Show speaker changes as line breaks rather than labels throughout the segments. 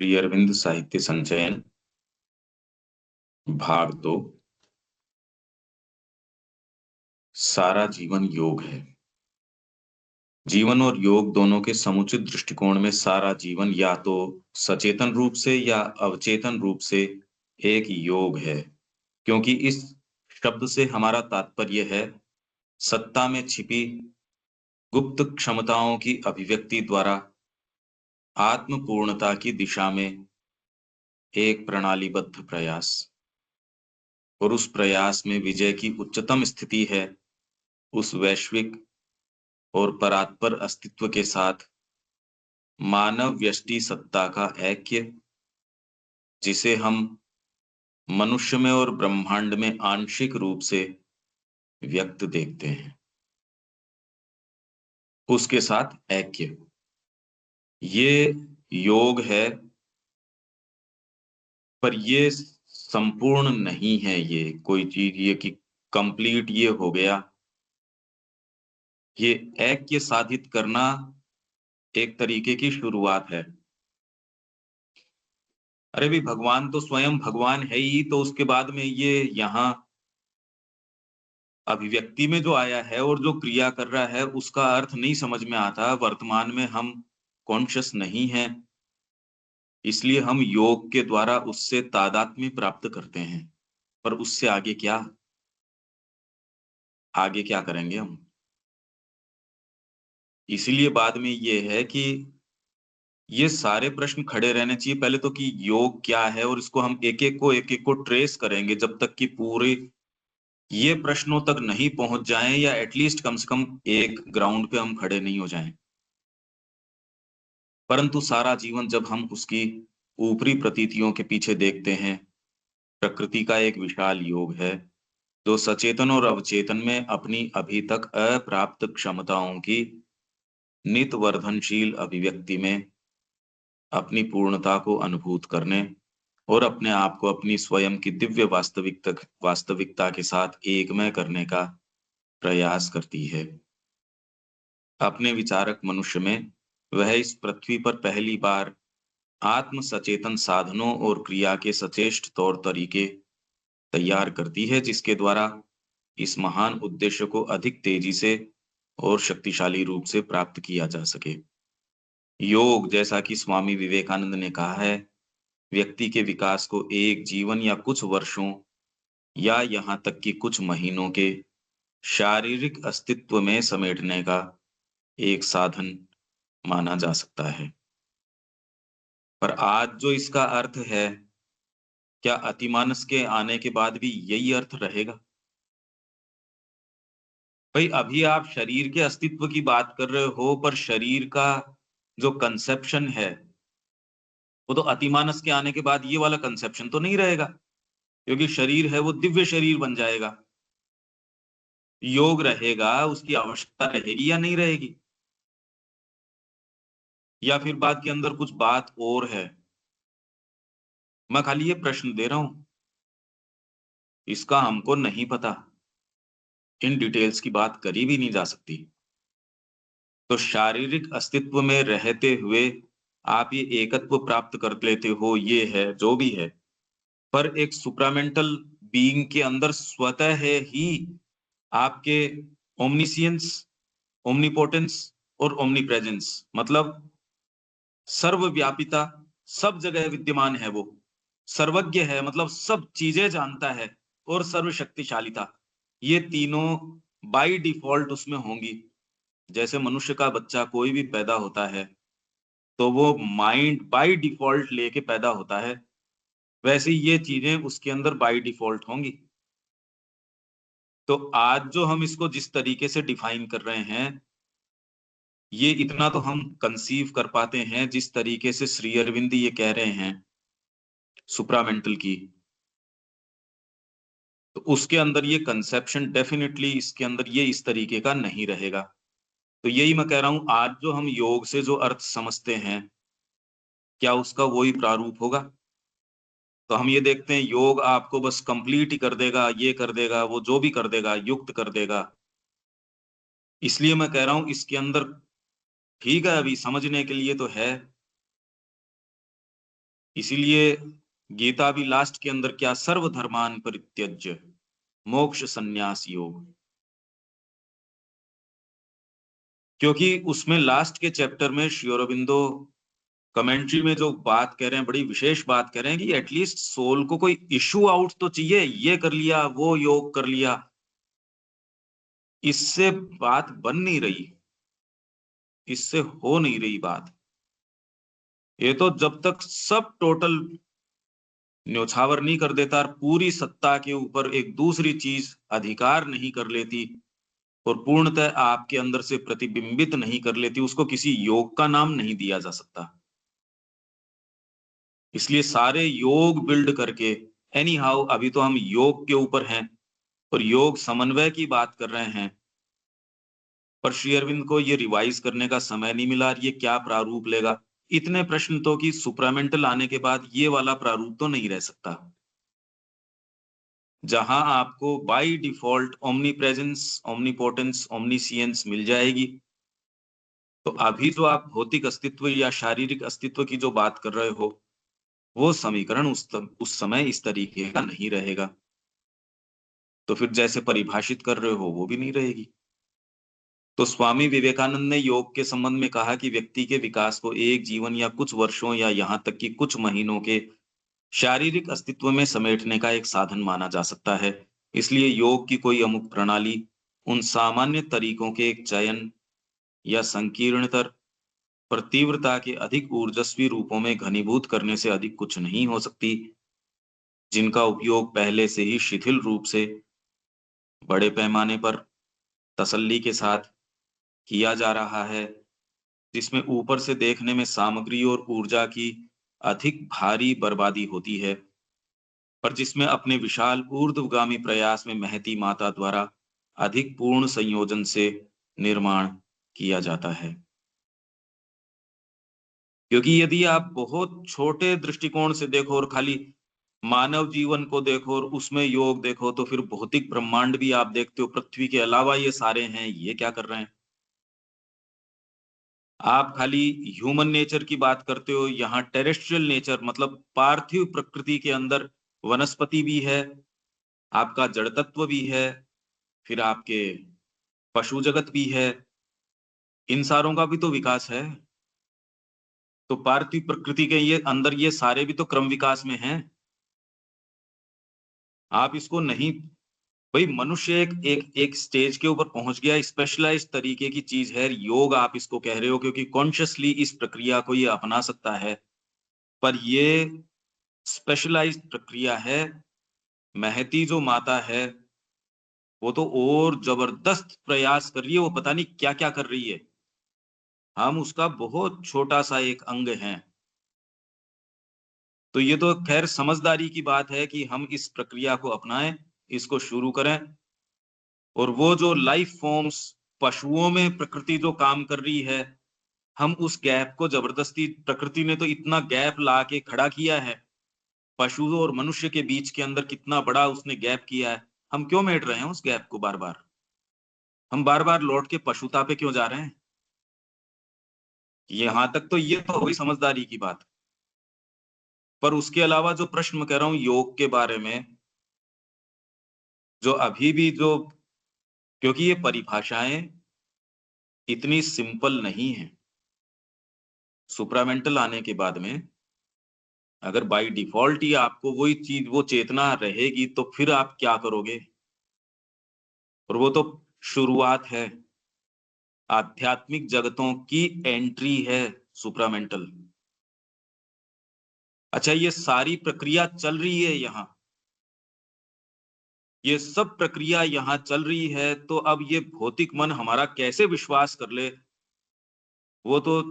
श्री अरविंद साहित्य संचयन भाग 2। सारा जीवन योग है। जीवन और योग दोनों के समुचित दृष्टिकोण में सारा जीवन या तो सचेतन रूप से या अवचेतन रूप से एक योग है, क्योंकि इस शब्द से हमारा तात्पर्य है सत्ता में छिपी गुप्त क्षमताओं की अभिव्यक्ति द्वारा आत्म पूर्णता की दिशा में एक प्रणालीबद्ध प्रयास, और उस प्रयास में विजय की उच्चतम स्थिति है उस वैश्विक और परात्पर अस्तित्व के साथ मानव व्यष्टि सत्ता का ऐक्य, जिसे हम मनुष्य में और ब्रह्मांड में आंशिक रूप से व्यक्त देखते हैं, उसके साथ ऐक्य। ये योग है, पर ये संपूर्ण नहीं है। ये कोई चीज ये कि कंप्लीट ये हो गया। ये ऐक्य साधित करना एक तरीके की शुरुआत है। अरे भी भगवान तो स्वयं भगवान है ही, तो उसके बाद में ये यहाँ अभिव्यक्ति में जो आया है और जो क्रिया कर रहा है उसका अर्थ नहीं समझ में आता। वर्तमान में हम कॉन्शियस नहीं हैं, इसलिए हम योग के द्वारा उससे तादात्म्य प्राप्त करते हैं। पर उससे आगे क्या, आगे क्या करेंगे हम? इसीलिए बाद में ये है कि ये सारे प्रश्न खड़े रहने चाहिए पहले तो, कि योग क्या है, और इसको हम एक एक को ट्रेस करेंगे जब तक कि पूरे ये प्रश्नों तक नहीं पहुंच जाएं, या एटलीस्ट कम से कम एक ग्राउंड पे हम खड़े नहीं हो जाएं। परंतु सारा जीवन जब हम उसकी ऊपरी प्रतीतियों के पीछे देखते हैं, प्रकृति का एक विशाल योग है जो सचेतन और अवचेतन में अपनी अभी तक अप्राप्त क्षमताओं की नित वर्धनशील अभिव्यक्ति में अपनी पूर्णता को अनुभूत करने और अपने आप को अपनी स्वयं की दिव्य वास्तविकता के साथ एकमय करने का प्रयास करती है। अपने विचारक मनुष्य में वह इस पृथ्वी पर पहली बार आत्म सचेतन साधनों और क्रिया के सचेष्ट तौर तरीके तैयार करती है, जिसके द्वारा इस महान उद्देश्य को अधिक तेजी से और शक्तिशाली रूप से प्राप्त किया जा सके। योग, जैसा कि स्वामी विवेकानंद ने कहा है, व्यक्ति के विकास को एक जीवन या कुछ वर्षों या यहाँ तक कि कुछ महीनों के शारीरिक अस्तित्व में समेटने का एक साधन माना जा सकता है। पर आज जो इसका अर्थ है, क्या अतिमानस के आने के बाद भी यही अर्थ रहेगा? भाई अभी आप शरीर के अस्तित्व की बात कर रहे हो, पर शरीर का जो कंसेप्शन है वो तो अतिमानस के आने के बाद ये वाला कंसेप्शन तो नहीं रहेगा, क्योंकि शरीर है वो दिव्य शरीर बन जाएगा। योग रहेगा, उसकी आवश्यकता रहेगी या नहीं रहेगी? या फिर बात के अंदर कुछ बात और है? मैं खाली ये प्रश्न दे रहा हूं, इसका हमको नहीं पता। इन डिटेल्स की बात करी भी नहीं जा सकती। तो शारीरिक अस्तित्व में रहते हुए आप ये एकत्व प्राप्त कर लेते हो, ये है जो भी है। पर एक सुप्रामेंटल बीइंग के अंदर स्वतः है ही आपके ओमनिसियंस, ओमनीपोटेंस और ओमनी प्रेजेंस, मतलब सर्वव्यापिता, सब जगह विद्यमान है। वो सर्वज्ञ है, मतलब सब चीजें जानता है, और सर्वशक्तिशालिता, ये तीनों बाय डिफॉल्ट उसमें होंगी। जैसे मनुष्य का बच्चा कोई भी पैदा होता है तो वो माइंड बाय डिफॉल्ट लेके पैदा होता है, वैसे ही ये चीजें उसके अंदर बाय डिफॉल्ट होंगी। तो आज जो हम इसको जिस तरीके से डिफाइन कर रहे हैं, ये इतना तो हम कंसीव कर पाते हैं जिस तरीके से श्री अरविंद ये कह रहे हैं सुप्रामेंटल की, तो उसके अंदर ये कंसेप्शन डेफिनेटली इसके अंदर ये इस तरीके का नहीं रहेगा। तो यही मैं कह रहा हूं, आज जो हम योग से जो अर्थ समझते हैं, क्या उसका वही प्रारूप होगा? तो हम ये देखते हैं योग आपको बस कंप्लीट ही कर देगा, ये कर देगा, वो जो भी कर देगा, युक्त कर देगा। इसलिए मैं कह रहा हूं इसके अंदर ठीक है, अभी समझने के लिए तो है, इसीलिए गीता भी लास्ट के अंदर क्या, सर्वधर्मान परित्यज्य मोक्ष संन्यास योग, क्योंकि उसमें लास्ट के चैप्टर में श्री अरबिंदो कमेंट्री में जो बात कह रहे हैं, बड़ी विशेष बात कह रहे हैं कि एटलीस्ट सोल को कोई इश्यू आउट तो चाहिए, ये कर लिया वो योग कर लिया, इससे बात बन नहीं रही, इससे हो नहीं रही बात। ये तो जब तक सब टोटल न्योछावर नहीं कर देता और पूरी सत्ता के ऊपर एक दूसरी चीज अधिकार नहीं कर लेती और पूर्णतः आपके अंदर से प्रतिबिंबित नहीं कर लेती, उसको किसी योग का नाम नहीं दिया जा सकता। इसलिए सारे योग बिल्ड करके, एनी हाउ अभी तो हम योग के ऊपर हैं और योग समन्वय की बात कर रहे हैं, पर श्री अरविंद को ये रिवाइज करने का समय नहीं मिला, ये क्या प्रारूप लेगा। इतने प्रश्न तो कि सुप्रामेंटल आने के बाद ये वाला प्रारूप तो नहीं रह सकता, जहां आपको by default omnipresence, omnipotence, omniscience मिल जाएगी। तो अभी जो आप भौतिक अस्तित्व या शारीरिक अस्तित्व की जो बात कर रहे हो, वो समीकरण उस समय इस तरीके का नहीं रहेगा, तो फिर जैसे परिभाषित कर रहे हो वो भी नहीं रहेगी। तो स्वामी विवेकानंद ने योग के संबंध में कहा कि व्यक्ति के विकास को एक जीवन या कुछ वर्षों या यहाँ तक कि कुछ महीनों के शारीरिक अस्तित्व में समेटने का एक साधन माना जा सकता है। इसलिए योग की कोई अमुक प्रणाली उन सामान्य तरीकों के एक चयन या संकीर्णतर पर तीव्रता के अधिक ऊर्जस्वी रूपों में घनीभूत करने से अधिक कुछ नहीं हो सकती, जिनका उपयोग पहले से ही शिथिल रूप से बड़े पैमाने पर तसल्ली के साथ किया जा रहा है, जिसमें ऊपर से देखने में सामग्री और ऊर्जा की अधिक भारी बर्बादी होती है, पर जिसमें अपने विशाल ऊर्ध्वगामी प्रयास में महती माता द्वारा अधिक पूर्ण संयोजन से निर्माण किया जाता है। क्योंकि यदि आप बहुत छोटे दृष्टिकोण से देखो और खाली मानव जीवन को देखो और उसमें योग देखो, तो फिर भौतिक ब्रह्मांड भी आप देखते हो, पृथ्वी के अलावा ये सारे हैं, ये क्या कर रहे हैं। आप खाली ह्यूमन नेचर की बात करते हो, यहाँ टेरेस्ट्रियल नेचर मतलब पार्थिव प्रकृति के अंदर वनस्पति भी है, आपका जड़ तत्व भी है, फिर आपके पशु जगत भी है, इन सारों का भी तो विकास है। तो पार्थिव प्रकृति के ये अंदर ये सारे भी तो क्रम विकास में हैं। आप इसको नहीं, भाई मनुष्य एक एक एक स्टेज के ऊपर पहुंच गया, स्पेशलाइज्ड तरीके की चीज है योग, आप इसको कह रहे हो क्योंकि कॉन्शियसली इस प्रक्रिया को ये अपना सकता है, पर ये स्पेशलाइज्ड प्रक्रिया है। महती जो माता है वो तो और जबरदस्त प्रयास कर रही है, वो पता नहीं क्या क्या कर रही है, हम उसका बहुत छोटा सा एक अंग हैं। तो ये तो खैर समझदारी की बात है कि हम इस प्रक्रिया को अपनाएं, इसको शुरू करें। और वो जो लाइफ फॉर्म्स पशुओं में प्रकृति जो काम कर रही है, हम उस गैप को जबरदस्ती, प्रकृति ने तो इतना गैप ला के खड़ा किया है, पशुओं और मनुष्य के बीच के अंदर कितना बड़ा उसने गैप किया है, हम क्यों मेट रहे हैं उस गैप को बार बार, हम बार बार लौट के पशुता पे क्यों जा रहे हैं। यहां तक तो ये तो हुई समझदारी की बात, पर उसके अलावा जो प्रश्न मैं कह रहा हूं योग के बारे में, जो अभी भी जो, क्योंकि ये परिभाषाएं इतनी सिंपल नहीं है। सुप्रामेंटल आने के बाद में अगर बाय डिफॉल्ट ही आपको वही चीज, वो चेतना रहेगी, तो फिर आप क्या करोगे। और वो तो शुरुआत है, आध्यात्मिक जगतों की एंट्री है सुप्रामेंटल। अच्छा, ये सारी प्रक्रिया चल रही है यहाँ, ये सब प्रक्रिया यहाँ चल रही है, तो अब ये भौतिक मन हमारा कैसे विश्वास कर ले। वो तो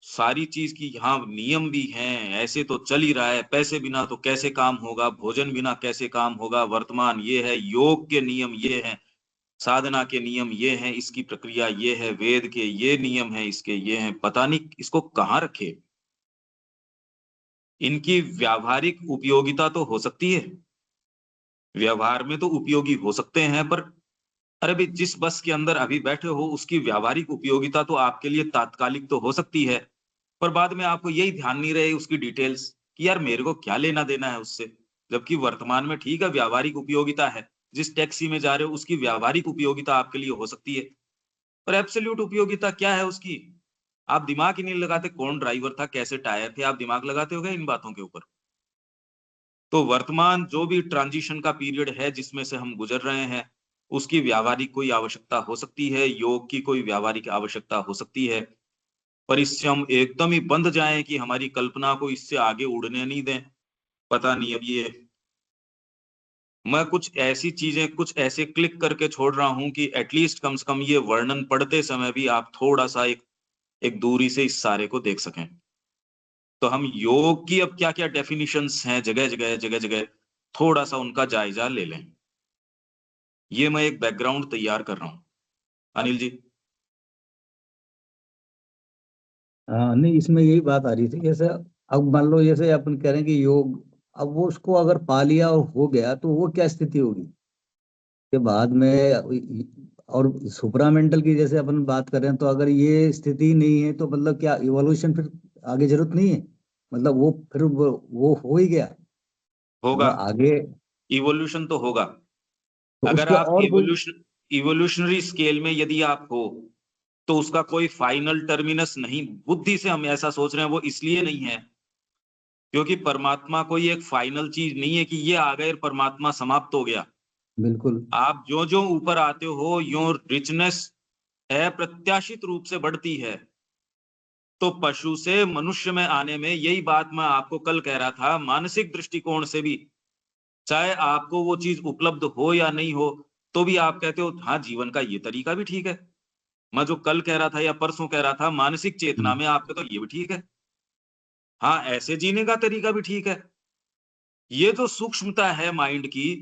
सारी चीज की यहाँ नियम भी हैं, ऐसे तो चल ही रहा है, पैसे बिना तो कैसे काम होगा, भोजन बिना कैसे काम होगा, वर्तमान ये है, योग के नियम ये हैं, साधना के नियम ये हैं, इसकी प्रक्रिया ये है, वेद के ये नियम है, इसके ये हैं, पता नहीं इसको कहाँ रखे। इनकी व्यावहारिक उपयोगिता तो हो सकती है, व्यवहार में तो उपयोगी हो सकते हैं, पर अरे भाई जिस बस के अंदर अभी बैठे हो उसकी व्यावहारिक उपयोगिता तो आपके लिए तात्कालिक तो हो सकती है, पर बाद में आपको यही ध्यान नहीं रहे उसकी डिटेल्स, कि यार मेरे को क्या लेना देना है उससे, जबकि वर्तमान में ठीक है व्यावहारिक उपयोगिता है, जिस टैक्सी में जा रहे हो उसकी व्यावहारिक उपयोगिता आपके लिए हो सकती है, पर एब्सोल्यूट उपयोगिता क्या है उसकी? आप दिमाग ही नहीं लगाते, कौन ड्राइवर था, कैसे टायर थे, आप दिमाग लगाते हो क्या इन बातों के ऊपर? तो वर्तमान जो भी ट्रांजिशन का पीरियड है जिसमें से हम गुजर रहे हैं, उसकी व्यावहारिक कोई आवश्यकता हो सकती है, योग की कोई व्यावहारिक आवश्यकता हो सकती है, पर इससे हम एकदम ही बंध जाएं कि हमारी कल्पना को इससे आगे उड़ने नहीं दें, पता नहीं। अब ये मैं कुछ ऐसी चीजें कुछ ऐसे क्लिक करके छोड़ रहा हूं कि एटलीस्ट कम से कम ये वर्णन पढ़ते समय भी आप थोड़ा सा एक एक दूरी से इस सारे को देख सकें। तो हम योग की अब क्या क्या डेफिनिशंस हैं जगह जगह जगह जगह, थोड़ा सा उनका जायजा ले लें। ये मैं एक बैकग्राउंड तैयार कर रहा हूँ। अनिल जी।
हाँ नहीं, इसमें यही बात आ रही थी, जैसे अब मान लो जैसे अपन कह रहे हैं कि योग, अब वो उसको अगर पा लिया और हो गया तो वो क्या स्थिति होगी के बाद में। और सुपरामेंटल की जैसे अपन बात कर रहे हैं, तो अगर ये स्थिति नहीं है तो मतलब क्या इवोल्यूशन फिर आगे जरूरत नहीं है? मतलब वो फिर वो हो ही गया,
होगा।
मतलब आगे
इवोल्यूशन तो होगा।
तो
अगर
उसके
आप
और कोई।
इवोल्यूशनरी स्केल में यदि आप हो, तो उसका कोई फाइनल टर्मिनस नहीं, बुद्धि से हम ऐसा सोच रहे हैं वो इसलिए नहीं है क्योंकि परमात्मा कोई एक फाइनल चीज नहीं है कि ये आ गए और परमात्मा समाप्त हो गया।
बिल्कुल।
आप जो जो ऊपर आते हो यो रिचनेस अप्रत्याशित रूप से बढ़ती है। तो पशु से मनुष्य में आने में यही बात मैं आपको कल कह रहा था, मानसिक दृष्टिकोण से भी चाहे आपको वो चीज उपलब्ध हो या नहीं हो, तो भी आप कहते हो हाँ जीवन का ये तरीका भी ठीक है। मैं जो कल कह रहा था या परसों कह रहा था मानसिक चेतना
हम्म।
में, आपके तो ये भी ठीक है। हाँ ऐसे जीने का तरीका भी ठीक है। ये जो सूक्ष्मता है माइंड की,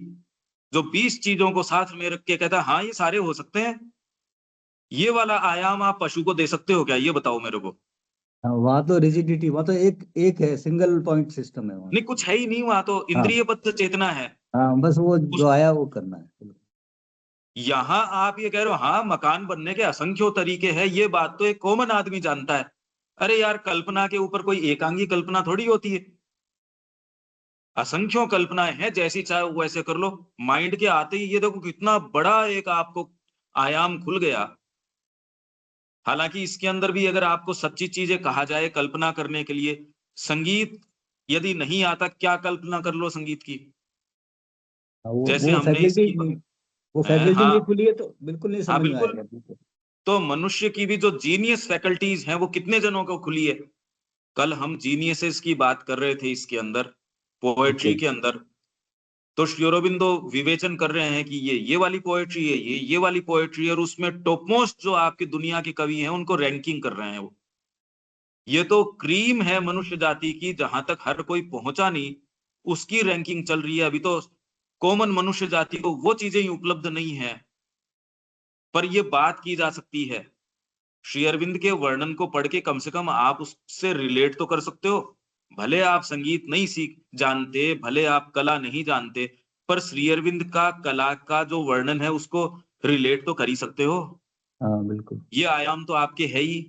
जो 20 चीजों को साथ में रख के कहता है हाँ ये सारे हो सकते हैं, ये वाला आयाम आप पशु को दे सकते हो क्या, ये बताओ मेरे को।
हाँ, वहाँ तो रिजिडिटी, वहाँ तो एक एक है, सिंगल पॉइंट सिस्टम है वहाँ
नहीं
तो।
कुछ है ही नहीं, वहां तो
हाँ।
इंद्रियबद्ध चेतना है।
हाँ, बस वो
उस
जो आया वो करना है।
यहां आप ये कह रहे हो हाँ मकान बनने के असंख्यों तरीके हैं, ये बात तो एक कॉमन आदमी जानता है। अरे यार कल्पना के ऊपर कोई एकांगी कल्पना थोड़ी होती है, असंख्यों कल्पनाएं हैं, जैसी चाहे वो वैसे कर लो। माइंड के आते ही ये देखो कितना बड़ा एक आपको आयाम खुल गया। हालांकि इसके अंदर भी अगर आपको सच्ची चीजें कहा जाए कल्पना करने के लिए, संगीत यदि नहीं आता, क्या कल्पना कर लो संगीत की।
हाँ,
जैसे
वो
हमने
फैसिलिटी
इसकी
नहीं, वो फैसिलिटी
हाँ
नहीं खुली है तो बिल्कुल नहीं
हाँ
समझ में
बिल्कुल।
आएगा, बिल्कुल।
तो मनुष्य की भी जो जीनियस फैकल्टीज हैं वो कितने जनों को खुली है। कल हम जीनियसेस की बात कर रहे थे इसके अंदर, पोएट्री
बिल्कुल।
के अंदर। तो श्री अरबिंदो विवेचन कर रहे हैं कि ये वाली पोएट्री है, ये वाली पोएट्री है, और उसमें टॉप मोस्ट जो आपकी दुनिया के कवि हैं उनको रैंकिंग कर रहे हैं वो। ये तो क्रीम है मनुष्य जाति की, जहां तक हर कोई पहुंचा नहीं उसकी रैंकिंग चल रही है। अभी तो कॉमन मनुष्य जाति को वो चीजें ही उपलब्ध नहीं है, पर ये बात की जा सकती है। श्री अरविंद के वर्णन को पढ़ के कम से कम आप उससे रिलेट तो कर सकते हो। भले आप संगीत नहीं सीख जानते, भले आप कला नहीं जानते, पर श्री अरविंद का कला का जो वर्णन है उसको रिलेट तो कर ही सकते हो।
हाँ बिल्कुल।
ये आयाम तो आपके है ही।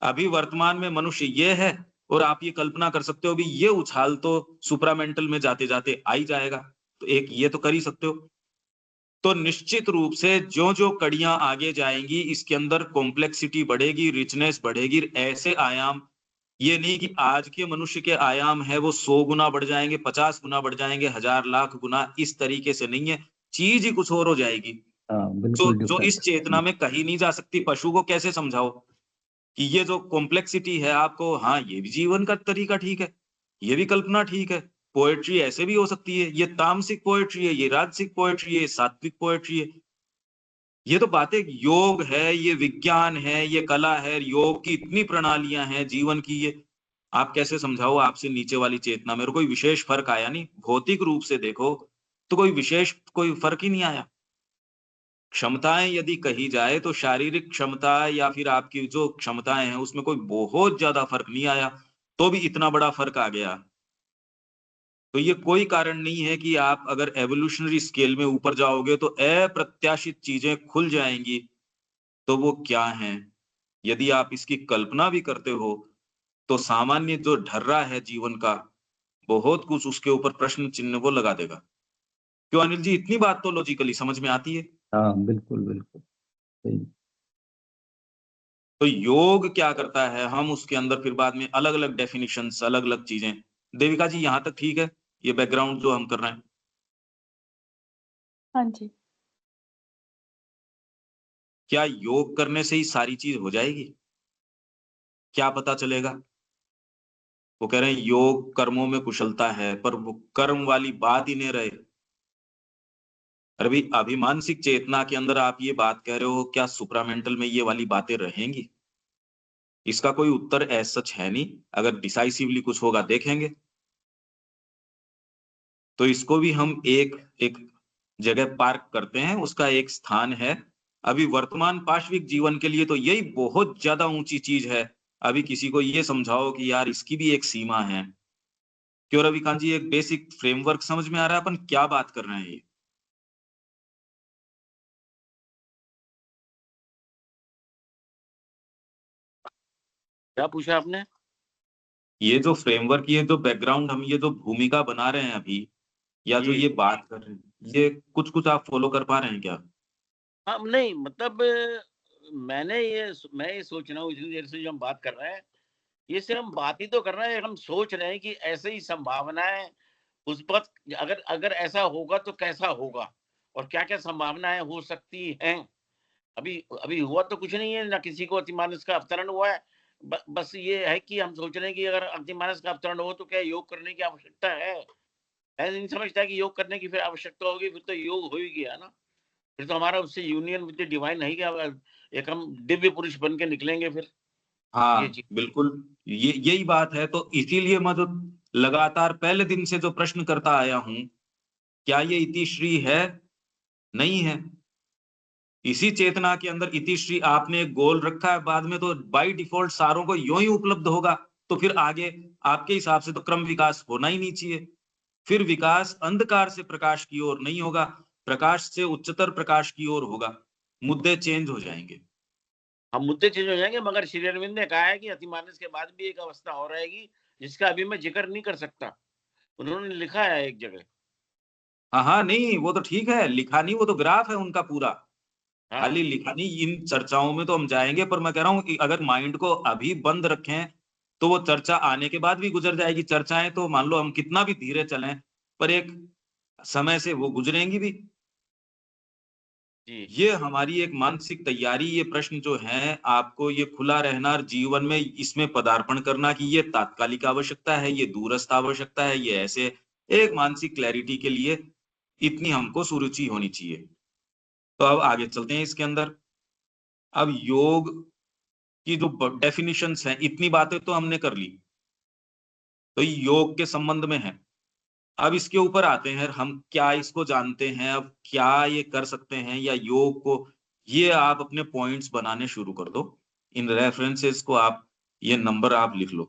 अभी वर्तमान में मनुष्य ये है, और आप ये कल्पना कर सकते हो भी ये उछाल तो सुप्रामेंटल में जाते जाते आ ही जाएगा, तो एक ये तो कर ही सकते हो। तो निश्चित रूप से जो जो कड़ियां आगे जाएंगी इसके अंदर कॉम्प्लेक्सिटी बढ़ेगी, रिचनेस बढ़ेगी, ऐसे आयाम। ये नहीं कि आज के मनुष्य के आयाम है वो 100 गुना बढ़ जाएंगे, 50 गुना बढ़ जाएंगे, 1000 लाख गुना, इस तरीके से नहीं है। चीज ही कुछ और हो जाएगी,
हाँ
जो
बिल्कुल
जो इस
डिफरेंट।
चेतना में कहीं नहीं जा सकती। पशु को कैसे समझाओ कि ये जो कॉम्प्लेक्सिटी है आपको, हाँ ये भी जीवन का तरीका ठीक है, ये भी कल्पना ठीक है। पोएट्री ऐसे भी हो सकती है, ये तामसिक पोएट्री है, ये राजसिक पोएट्री है, ये सात्विक पोएट्री है। ये तो बातें योग है, ये विज्ञान है, ये कला है, योग की इतनी प्रणालियां हैं जीवन की। ये आप कैसे समझाओ आपसे नीचे वाली चेतना में, और कोई विशेष फर्क आया नहीं भौतिक रूप से देखो, तो कोई विशेष कोई फर्क ही नहीं आया। क्षमताएं यदि कही जाए तो शारीरिक क्षमता या फिर आपकी जो क्षमताएं हैं उसमें कोई बहुत ज्यादा फर्क नहीं आया, तो भी इतना बड़ा फर्क आ गया। तो ये कोई कारण नहीं है कि आप अगर एवोल्यूशनरी स्केल में ऊपर जाओगे तो अप्रत्याशित चीजें खुल जाएंगी। तो वो क्या हैं? यदि आप इसकी कल्पना भी करते हो, तो सामान्य जो ढर्रा है जीवन का, बहुत कुछ उसके ऊपर प्रश्न चिन्ह वो लगा देगा। क्यों अनिल जी, इतनी बात तो लॉजिकली समझ में आती है।
हाँ बिल्कुल बिल्कुल सही।
तो योग क्या करता है, हम उसके अंदर फिर बाद में अलग अलग डेफिनेशंस, अलग अलग चीजें। देविका जी यहाँ तक ठीक है, ये बैकग्राउंड जो हम कर रहे हैं?
हाँ जी।
क्या योग करने से ही सारी चीज हो जाएगी? क्या पता चलेगा? वो कह रहे हैं योग कर्मों में कुशलता है, पर वो कर्म वाली बात ही नहीं रहे। अरे अभी मानसिक चेतना के अंदर आप ये बात कह रहे हो, क्या सुप्रामेंटल में ये वाली बातें रहेंगी? इसका कोई उत्तर ऐसा सच है नहीं। अगर डिसाइसिवली कुछ होगा देखेंगे। तो इसको भी हम एक एक जगह पार्क करते हैं, उसका एक स्थान है। अभी वर्तमान पाशविक जीवन के लिए तो यही बहुत ज्यादा ऊंची चीज है। अभी किसी को ये समझाओ कि यार इसकी भी एक सीमा है। क्यों रविकांत जी, एक बेसिक फ्रेमवर्क समझ में आ रहा है अपन क्या बात कर रहे हैं?
क्या पूछा आपने?
ये जो फ्रेमवर्क, ये जो बैकग्राउंड, हम ये जो भूमिका बना रहे हैं अभी, या जो
जी।
ये बात कर रहे हैं, ये कुछ कुछ आप फॉलो कर पा रहे हैं क्या?
हाँ, नहीं मतलब मैं ये सोच रहा हूँ इतनी देर से जो हम बात कर रहे हैं, ये सिर्फ हम बात ही तो कर रहे हैं, हम सोच रहे हैं कि ऐसे ही संभावनाएं उस पर, अगर अगर ऐसा होगा तो कैसा होगा और क्या-क्या संभावनाएं हो सकती हैं। अभी अभी हुआ तो कुछ नहीं है, ना किसी को अतिमानस का अवतरण हुआ है। बस ये है कि हम सोच रहे हैं कि अगर अतिमानस का अवतरण हो तो क्या योग करने की आवश्यकता है? मैं नहीं समझता कि योग करने की फिर आवश्यकता होगी, फिर तो योग हो ही गया ना। फिर तो हमारा उससे यूनियन विद द डिवाइन नहीं क्या, एक हम दिव्य पुरुष बन के निकलेंगे फिर। ये
हाँ
चीज़।
बिल्कुल, ये यही बात है। तो इसीलिए मैं तो लगातार पहले दिन से जो प्रश्न करता आया हूं, क्या ये इतिश्री है? नहीं है। इसी चेतना के अंदर इतिश्री आपने एक गोल रखा है, बाद में तो बाय डिफॉल्ट सारों को यूं ही उपलब्ध होगा। तो फिर आगे आपके हिसाब से तो क्रम विकास होना ही नहीं चाहिए। फिर विकास अंधकार से प्रकाश की ओर नहीं होगा, प्रकाश से उच्चतर प्रकाश की ओर होगा। मुद्दे चेंज हो जाएंगे।
हम मुद्दे चेंज हो जाएँगे, मगर श्री अरविंद ने कहा है कि अतिमानस के बाद भी एक अवस्था और रहेगी, जिसका अभी मैं ज़िक्र नहीं कर सकता। उन्होंने लिखा है एक जगह।
हाँ हाँ, नहीं वो तो ठीक है, लिखा नहीं, वो तो ग्राफ है उनका पूरा।
हाँ।
खाली लिखा नहीं, इन चर्चाओं में तो हम जाएंगे, पर मैं कह रहा हूँ कि अगर माइंड को अभी बंद रखें तो वो चर्चा आने के बाद भी गुजर जाएगी। चर्चाएं तो मान लो हम कितना भी धीरे चलें, पर एक समय से वो गुजरेंगी भी।
जी।
ये हमारी एक मानसिक तैयारी, ये प्रश्न जो है आपको ये खुला रहना और जीवन में इसमें पदार्पण करना कि ये तात्कालिक आवश्यकता है, ये दूरस्थ आवश्यकता है, ये ऐसे एक मानसिक क्लैरिटी के लिए इतनी हमको सुरुचि होनी चाहिए। तो अब आगे चलते हैं इसके अंदर। अब योग की जो डेफिनिशंस हैं, इतनी बातें तो हमने कर ली, तो ये योग के संबंध में है। अब इसके ऊपर आते हैं, हम क्या इसको जानते हैं, अब क्या ये कर सकते हैं या योग को, ये आप अपने पॉइंट्स बनाने शुरू कर दो। इन रेफरेंसेस को आप, ये नंबर आप लिख लो।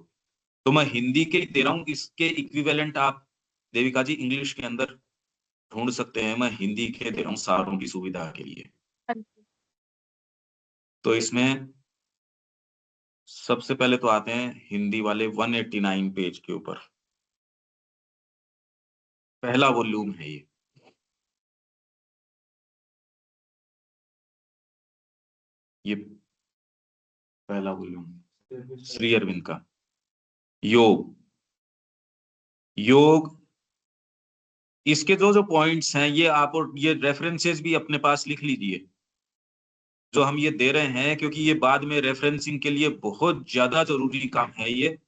तो मैं हिंदी के दे रहा हूँ, इसके इक्विवेलेंट आप देविका जी इंग्लिश के अंदर ढूंढ सकते हैं। मैं हिंदी के दे रहा हूँ सारों की सुविधा के लिए।
हाँ जी।
तो इसमें सबसे पहले तो आते हैं हिंदी वाले 189 पेज के ऊपर, पहला वॉल्यूम है ये पहला वॉल्यूम श्री अरविंद का। योग, योग, इसके जो जो पॉइंट्स हैं ये आप, और ये रेफरेंसेस भी अपने पास लिख लीजिए जो हम ये दे रहे हैं, क्योंकि ये बाद में रेफरेंसिंग के लिए बहुत ज्यादा जरूरी काम है ये।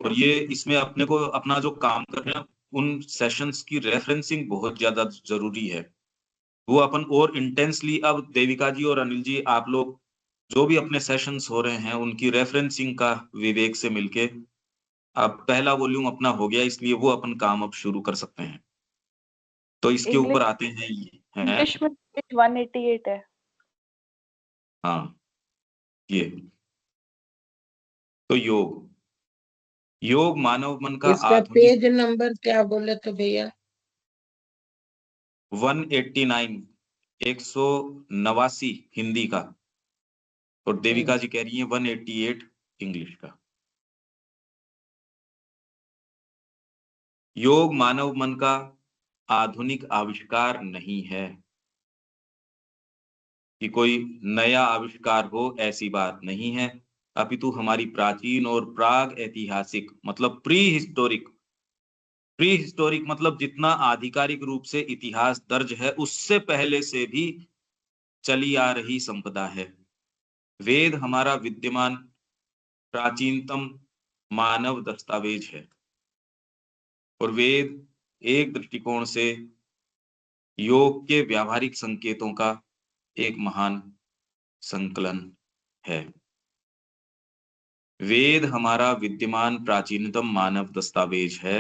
और ये इसमें अपने को अपना जो काम कर रहे हैं उन सेशंस की रेफरेंसिंग बहुत ज्यादा जरूरी है। वो अपन और इंटेंसली, अब देविका जी और अनिल जी आप लोग जो भी अपने सेशंस हो रहे हैं उनकी रेफरेंसिंग का विवेक से मिलके, अब पहला वॉल्यूम अपना हो गया, इसलिए वो अपन काम अब शुरू कर सकते हैं। तो इसके ऊपर
इंग्लिश
आते हैं ये हैं।
इंग्लिश में पेज 188 है।
हाँ, ये तो योग, योग मानव मन का
इसका
आधुनिक।
पेज नंबर क्या बोले तो भैया?
189, 189 हिंदी का, और देविका जी कह रही है 188 इंग्लिश का। योग मानव मन का आधुनिक आविष्कार नहीं है कि कोई नया आविष्कार हो, ऐसी बात नहीं है, अपितु हमारी प्राचीन और प्राग ऐतिहासिक मतलब प्री हिस्टोरिक मतलब जितना आधिकारिक रूप से इतिहास दर्ज है उससे पहले से भी चली आ रही संपदा है। वेद हमारा विद्यमान प्राचीनतम मानव दस्तावेज है और वेद एक दृष्टिकोण से योग के व्यावहारिक संकेतों का एक महान संकलन है। वेद हमारा विद्यमान प्राचीनतम मानव दस्तावेज है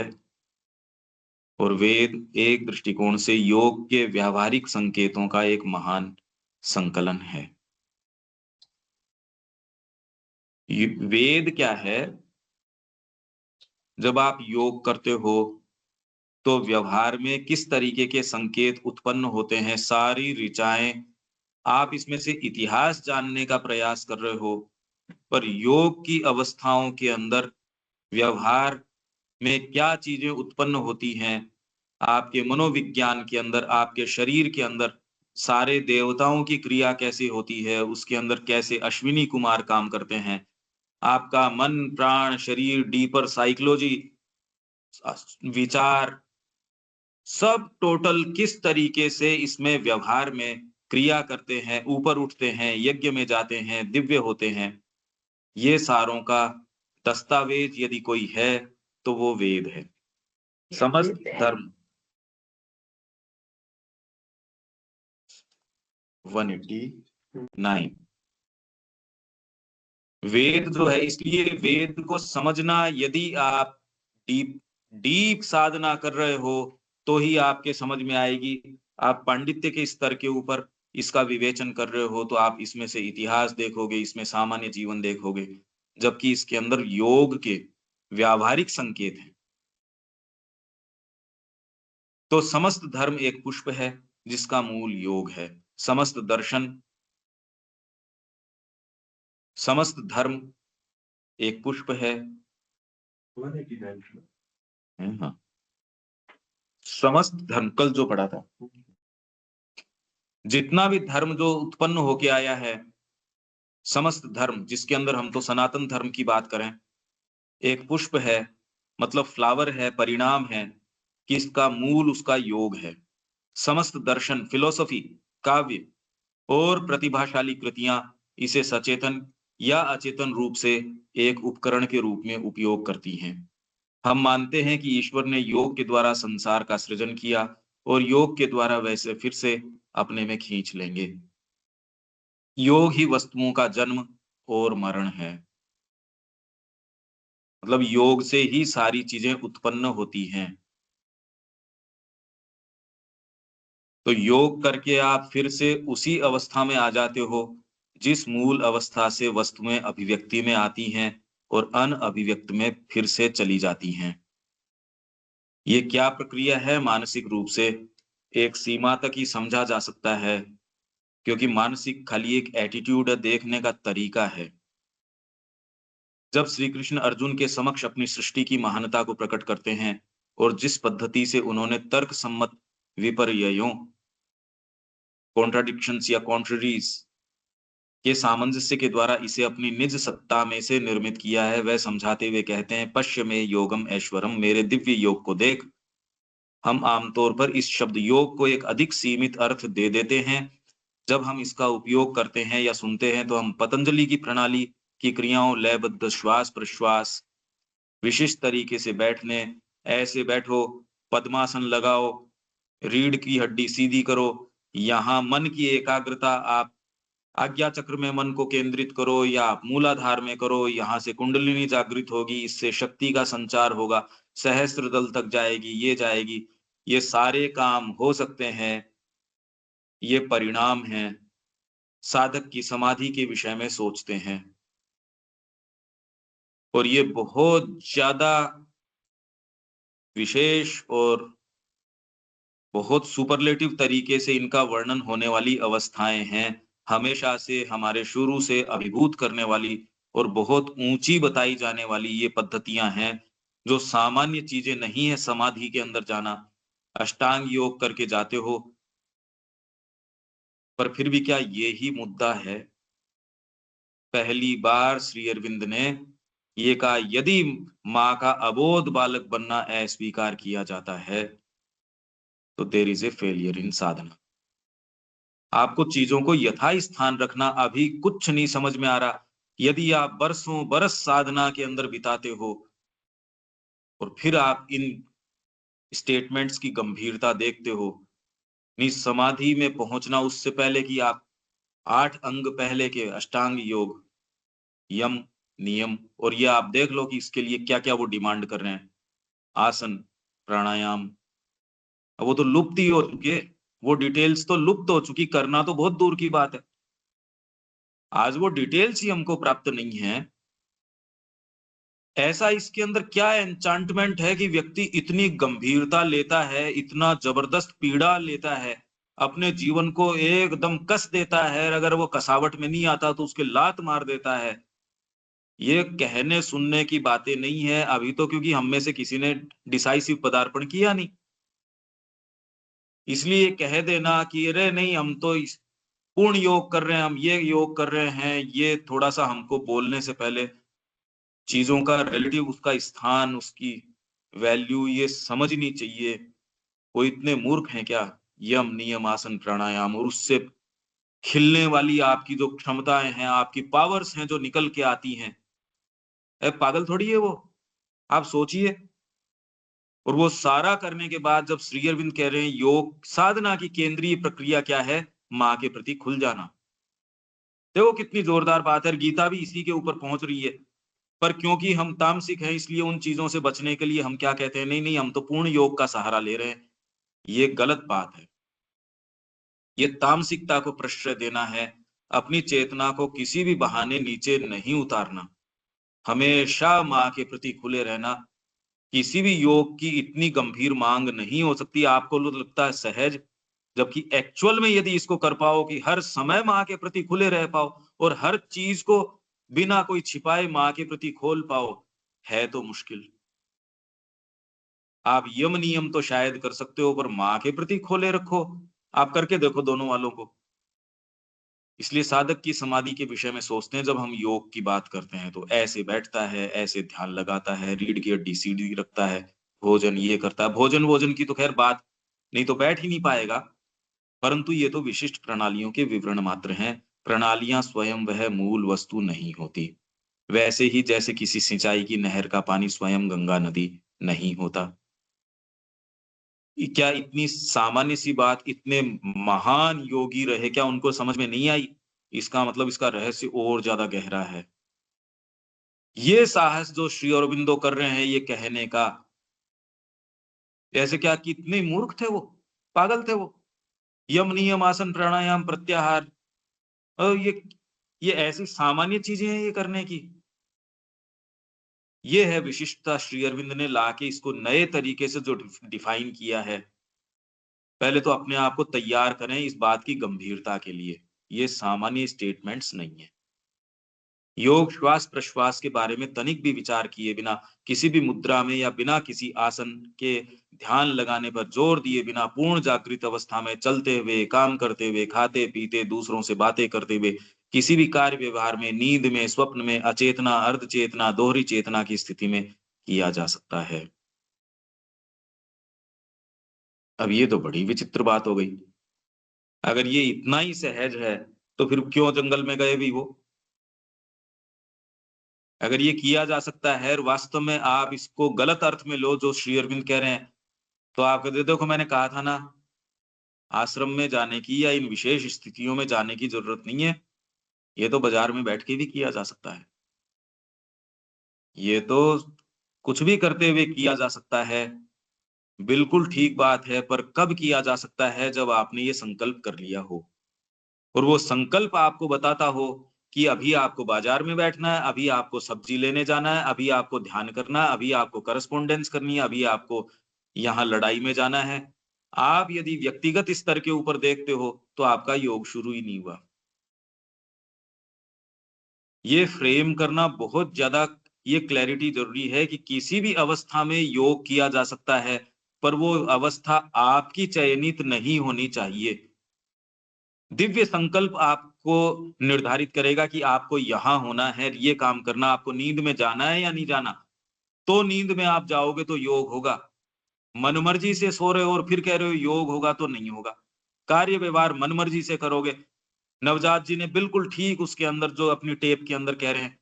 और वेद एक दृष्टिकोण से योग के व्यावहारिक संकेतों का एक महान संकलन है। वेद क्या है? जब आप योग करते हो तो व्यवहार में किस तरीके के संकेत उत्पन्न होते हैं, सारी ऋचाएं आप इसमें से इतिहास जानने का प्रयास कर रहे हो, पर योग की अवस्थाओं के अंदर व्यवहार में क्या चीजें उत्पन्न होती हैं, आपके मनोविज्ञान के अंदर, आपके शरीर के अंदर सारे देवताओं की क्रिया कैसे होती है, उसके अंदर कैसे अश्विनी कुमार काम करते हैं, आपका मन प्राण शरीर डीपर साइकोलॉजी विचार सब टोटल किस तरीके से इसमें व्यवहार में क्रिया करते हैं, ऊपर उठते हैं, यज्ञ में जाते हैं, दिव्य होते हैं, ये सारों का दस्तावेज यदि कोई है तो वो वेद है। समस्त धर्म 189 वेद जो है, इसलिए वेद को समझना यदि आप डीप साधना कर रहे हो तो ही आपके समझ में आएगी। आप पांडित्य के स्तर के ऊपर इसका विवेचन कर रहे हो तो आप इसमें से इतिहास देखोगे, इसमें सामान्य जीवन देखोगे, जबकि इसके अंदर योग के व्यावहारिक संकेत हैं। तो समस्त धर्म एक पुष्प है जिसका मूल योग है। समस्त दर्शन, समस्त धर्म एक पुष्प है। हाँ, समस्त धर्म कल जो पढ़ा था, जितना भी धर्म जो उत्पन्न होके आया है, समस्त धर्म जिसके अंदर हम तो सनातन धर्म की बात करें, एक पुष्प है, मतलब फ्लावर है, परिणाम है कि इसका मूल उसका योग है। समस्त दर्शन, फिलोसफी, काव्य और प्रतिभाशाली कृतियां इसे सचेतन या अचेतन रूप से एक उपकरण के रूप में उपयोग करती हैं। हम मानते हैं कि ईश्वर ने योग के द्वारा संसार का सृजन किया और योग के द्वारा वैसे फिर से अपने में खींच लेंगे। योग ही वस्तुओं का जन्म और मरण है, मतलब योग से ही सारी चीजें उत्पन्न होती हैं। तो योग करके आप फिर से उसी अवस्था में आ जाते हो जिस मूल अवस्था से वस्तुएं अभिव्यक्ति में आती हैं और अनअभिव्यक्त में फिर से चली जाती हैं। ये क्या प्रक्रिया है? मानसिक रूप से एक सीमा तक ही समझा जा सकता है, क्योंकि मानसिक खाली एक एटीट्यूड है, देखने का तरीका है। जब श्री कृष्ण अर्जुन के समक्ष अपनी सृष्टि की महानता को प्रकट करते हैं और जिस पद्धति से उन्होंने तर्क सम्मत विपर्ययों, कॉन्ट्राडिक्शंस या कॉन्ट्ररीज के सामंजस्य के द्वारा इसे अपनी निज सत्ता में से निर्मित किया है, वह समझाते हुए कहते हैं, पश्य में योगम ऐश्वरम, मेरे दिव्य योग को देख। हम आमतौर पर इस शब्द योग को एक अधिक सीमित अर्थ दे देते हैं। जब हम इसका उपयोग करते हैं या सुनते हैं तो हम पतंजलि की प्रणाली की क्रियाओं, लयबद्ध श्वास प्रश्वास, विशिष्ट तरीके से बैठने, ऐसे बैठो, पद्मासन लगाओ, रीढ़ की हड्डी सीधी करो, यहाँ मन की एकाग्रता आप आज्ञा चक्र में मन को केंद्रित करो या आप मूलाधार में करो, यहाँ से कुंडलिनी जागृत होगी, इससे शक्ति का संचार होगा, सहस्त्र दल तक जाएगी, ये जाएगी। ये सारे काम हो सकते हैं, ये परिणाम हैं। साधक की समाधि के विषय में सोचते हैं और ये बहुत ज्यादा विशेष और बहुत सुपरलेटिव तरीके से इनका वर्णन होने वाली अवस्थाएं हैं, हमेशा से हमारे शुरू से अभिभूत करने वाली और बहुत ऊंची बताई जाने वाली ये पद्धतियां हैं जो सामान्य चीजें नहीं है समाधि के अंदर जाना, अष्टांग योग करके जाते हो, पर फिर भी क्या ये ही मुद्दा है? पहली बार श्री अरविंद ने ये कहा, यदि माँ का अबोध बालक बनना अस्वीकार किया जाता है तो there is a failure in sadhana. आपको चीजों को यथास्थान रखना अभी कुछ नहीं समझ में आ रहा। यदि आप बरसों बरस साधना के अंदर बिताते हो और फिर आप इन स्टेटमेंट्स की गंभीरता देखते हो, समाधि में पहुंचना उससे पहले कि आप 8 अंग पहले के अष्टांग योग, यम, नियम, और ये आप देख लो कि इसके लिए क्या क्या वो डिमांड कर रहे हैं। आसन, प्राणायाम, अब वो तो लुप्त ही हो चुके, वो डिटेल्स तो लुप्त हो चुकी, करना तो बहुत दूर की बात है। आज वो डिटेल्स ही हमको प्राप्त नहीं है। ऐसा इसके अंदर क्या एन्चांटमेंट है कि व्यक्ति इतनी गंभीरता लेता है, इतना जबरदस्त पीड़ा लेता है, अपने जीवन को एकदम कस देता है, अगर वो कसावट में नहीं आता तो उसके लात मार देता है। ये कहने सुनने की बातें नहीं है अभी तो, क्योंकि हम में से किसी ने डिसाइसिव पदार्पण किया नहीं। इसलिए कह देना कि अरे नहीं हम तो पूर्ण योग कर रहे हैं, हम ये योग कर रहे हैं, ये थोड़ा सा हमको बोलने से पहले चीजों का रिलेटिव, उसका स्थान, उसकी वैल्यू ये समझनी चाहिए। वो इतने मूर्ख हैं क्या? यम, नियम, आसन, प्राणायाम और उससे खिलने वाली आपकी जो क्षमताएं हैं, आपकी पावर्स हैं जो निकल के आती हैं, पागल थोड़ी है वो, आप सोचिए। और वो सारा करने के बाद जब श्री अरविंद कह रहे हैं योग साधना की केंद्रीय प्रक्रिया क्या है, माँ के प्रति खुल जाना, देखो कितनी जोरदार बात है। गीता भी इसी के ऊपर पहुंच रही है। पर क्योंकि हम तामसिक हैं, इसलिए उन चीजों से बचने के लिए हम क्या कहते हैं, नहीं नहीं हम तो पूर्ण योग का सहारा ले रहे हैं। ये गलत बात है। ये तामसिकता को प्रश्रय देना है। अपनी चेतना को किसी भी बहाने नीचे नहीं उतारना, हमेशा माँ के प्रति खुले रहना। किसी भी योग की इतनी गंभीर मांग नहीं हो सकती। आपको लगता है सहज, जबकि एक्चुअल में यदि इसको कर पाओ कि हर समय माँ के प्रति खुले रह पाओ और हर चीज को बिना कोई छिपाए माँ के प्रति खोल पाओ, है तो मुश्किल। आप यम नियम तो शायद कर सकते हो, पर माँ के प्रति खोले रखो, आप करके देखो दोनों वालों को। इसलिए साधक की समाधि के विषय में सोचते हैं जब हम योग की बात करते हैं तो ऐसे बैठता है, ऐसे ध्यान लगाता है, रीढ़ की हड्डी सीधी रखता है, भोजन ये करता है। भोजन की तो खैर बात नहीं, तो बैठ ही नहीं पाएगा। परंतु ये तो विशिष्ट प्रणालियों के विवरण मात्र हैं। प्रणालियां स्वयं वह मूल वस्तु नहीं होती। वैसे ही जैसे किसी सिंचाई की नहर का पानी स्वयं गंगा नदी नहीं होता। क्या इतनी सामान्य सी बात इतने महान योगी रहे, क्या उनको समझ में नहीं आई? इसका मतलब इसका रहस्य और ज्यादा गहरा है। ये साहस जो श्री अरबिंदो कर रहे हैं ये कहने का, जैसे क्या कितने मूर्ख थे वो, पागल थे वो। यम, नियम, आसन, प्राणायाम, प्रत्याहार, और ये ऐसी सामान्य चीजें हैं ये करने की। ये है विशिष्टता श्री अरविंद ने लाके इसको नए तरीके से जो डिफाइन किया है। पहले तो अपने आप को तैयार करें इस बात की गंभीरता के लिए। ये सामान्य स्टेटमेंट्स नहीं है। योग श्वास प्रश्वास के बारे में तनिक भी विचार किए बिना, किसी भी मुद्रा में या बिना किसी आसन के ध्यान लगाने पर जोर दिए बिना, पूर्ण जागृत अवस्था में चलते हुए, काम करते हुए, खाते पीते, दूसरों से बातें करते हुए, किसी भी कार्य व्यवहार में, नींद में, स्वप्न में, अचेतना, अर्धचेतना, दोहरी चेतना की स्थिति में किया जा सकता है। अब ये तो बड़ी विचित्र बात हो गई। अगर ये इतना ही सहज है तो फिर क्यों जंगल में गए भी वो? अगर ये किया जा सकता है और वास्तव में आप इसको गलत अर्थ में लो जो श्री अरविंद कह रहे हैं, तो आप कहते देखो मैंने कहा था ना, आश्रम में जाने की या इन विशेष स्थितियों में जाने की जरूरत नहीं है। ये तो बाजार में बैठ के भी किया जा सकता है। ये तो कुछ भी करते हुए किया जा सकता है। बिल्कुल ठीक बात है, पर कब किया जा सकता है? जब आपने ये संकल्प कर लिया हो और वो संकल्प आपको बताता हो कि अभी आपको बाजार में बैठना है, अभी आपको सब्जी लेने जाना है, अभी आपको ध्यान करना है, अभी आपको करस्पॉन्डेंस करनी है, अभी आपको यहाँ लड़ाई में जाना है। आप यदि व्यक्तिगत स्तर के ऊपर देखते हो तो आपका योग शुरू ही नहीं हुआ। ये फ्रेम करना बहुत ज्यादा ये क्लैरिटी जरूरी है कि किसी भी अवस्था में योग किया जा सकता है, पर वो अवस्था आपकी चयनित नहीं होनी चाहिए। दिव्य संकल्प आपको निर्धारित करेगा कि आपको यहाँ होना है, ये काम करना, आपको नींद में जाना है या नहीं जाना। तो नींद में आप जाओगे तो योग होगा। मनमर्जी से सो रहे हो और फिर कह रहे हो योग होगा, तो नहीं होगा। कार्य व्यवहार मनमर्जी से करोगे। नवजात जी ने बिल्कुल ठीक उसके अंदर जो अपनी टेप के अंदर कह रहे हैं,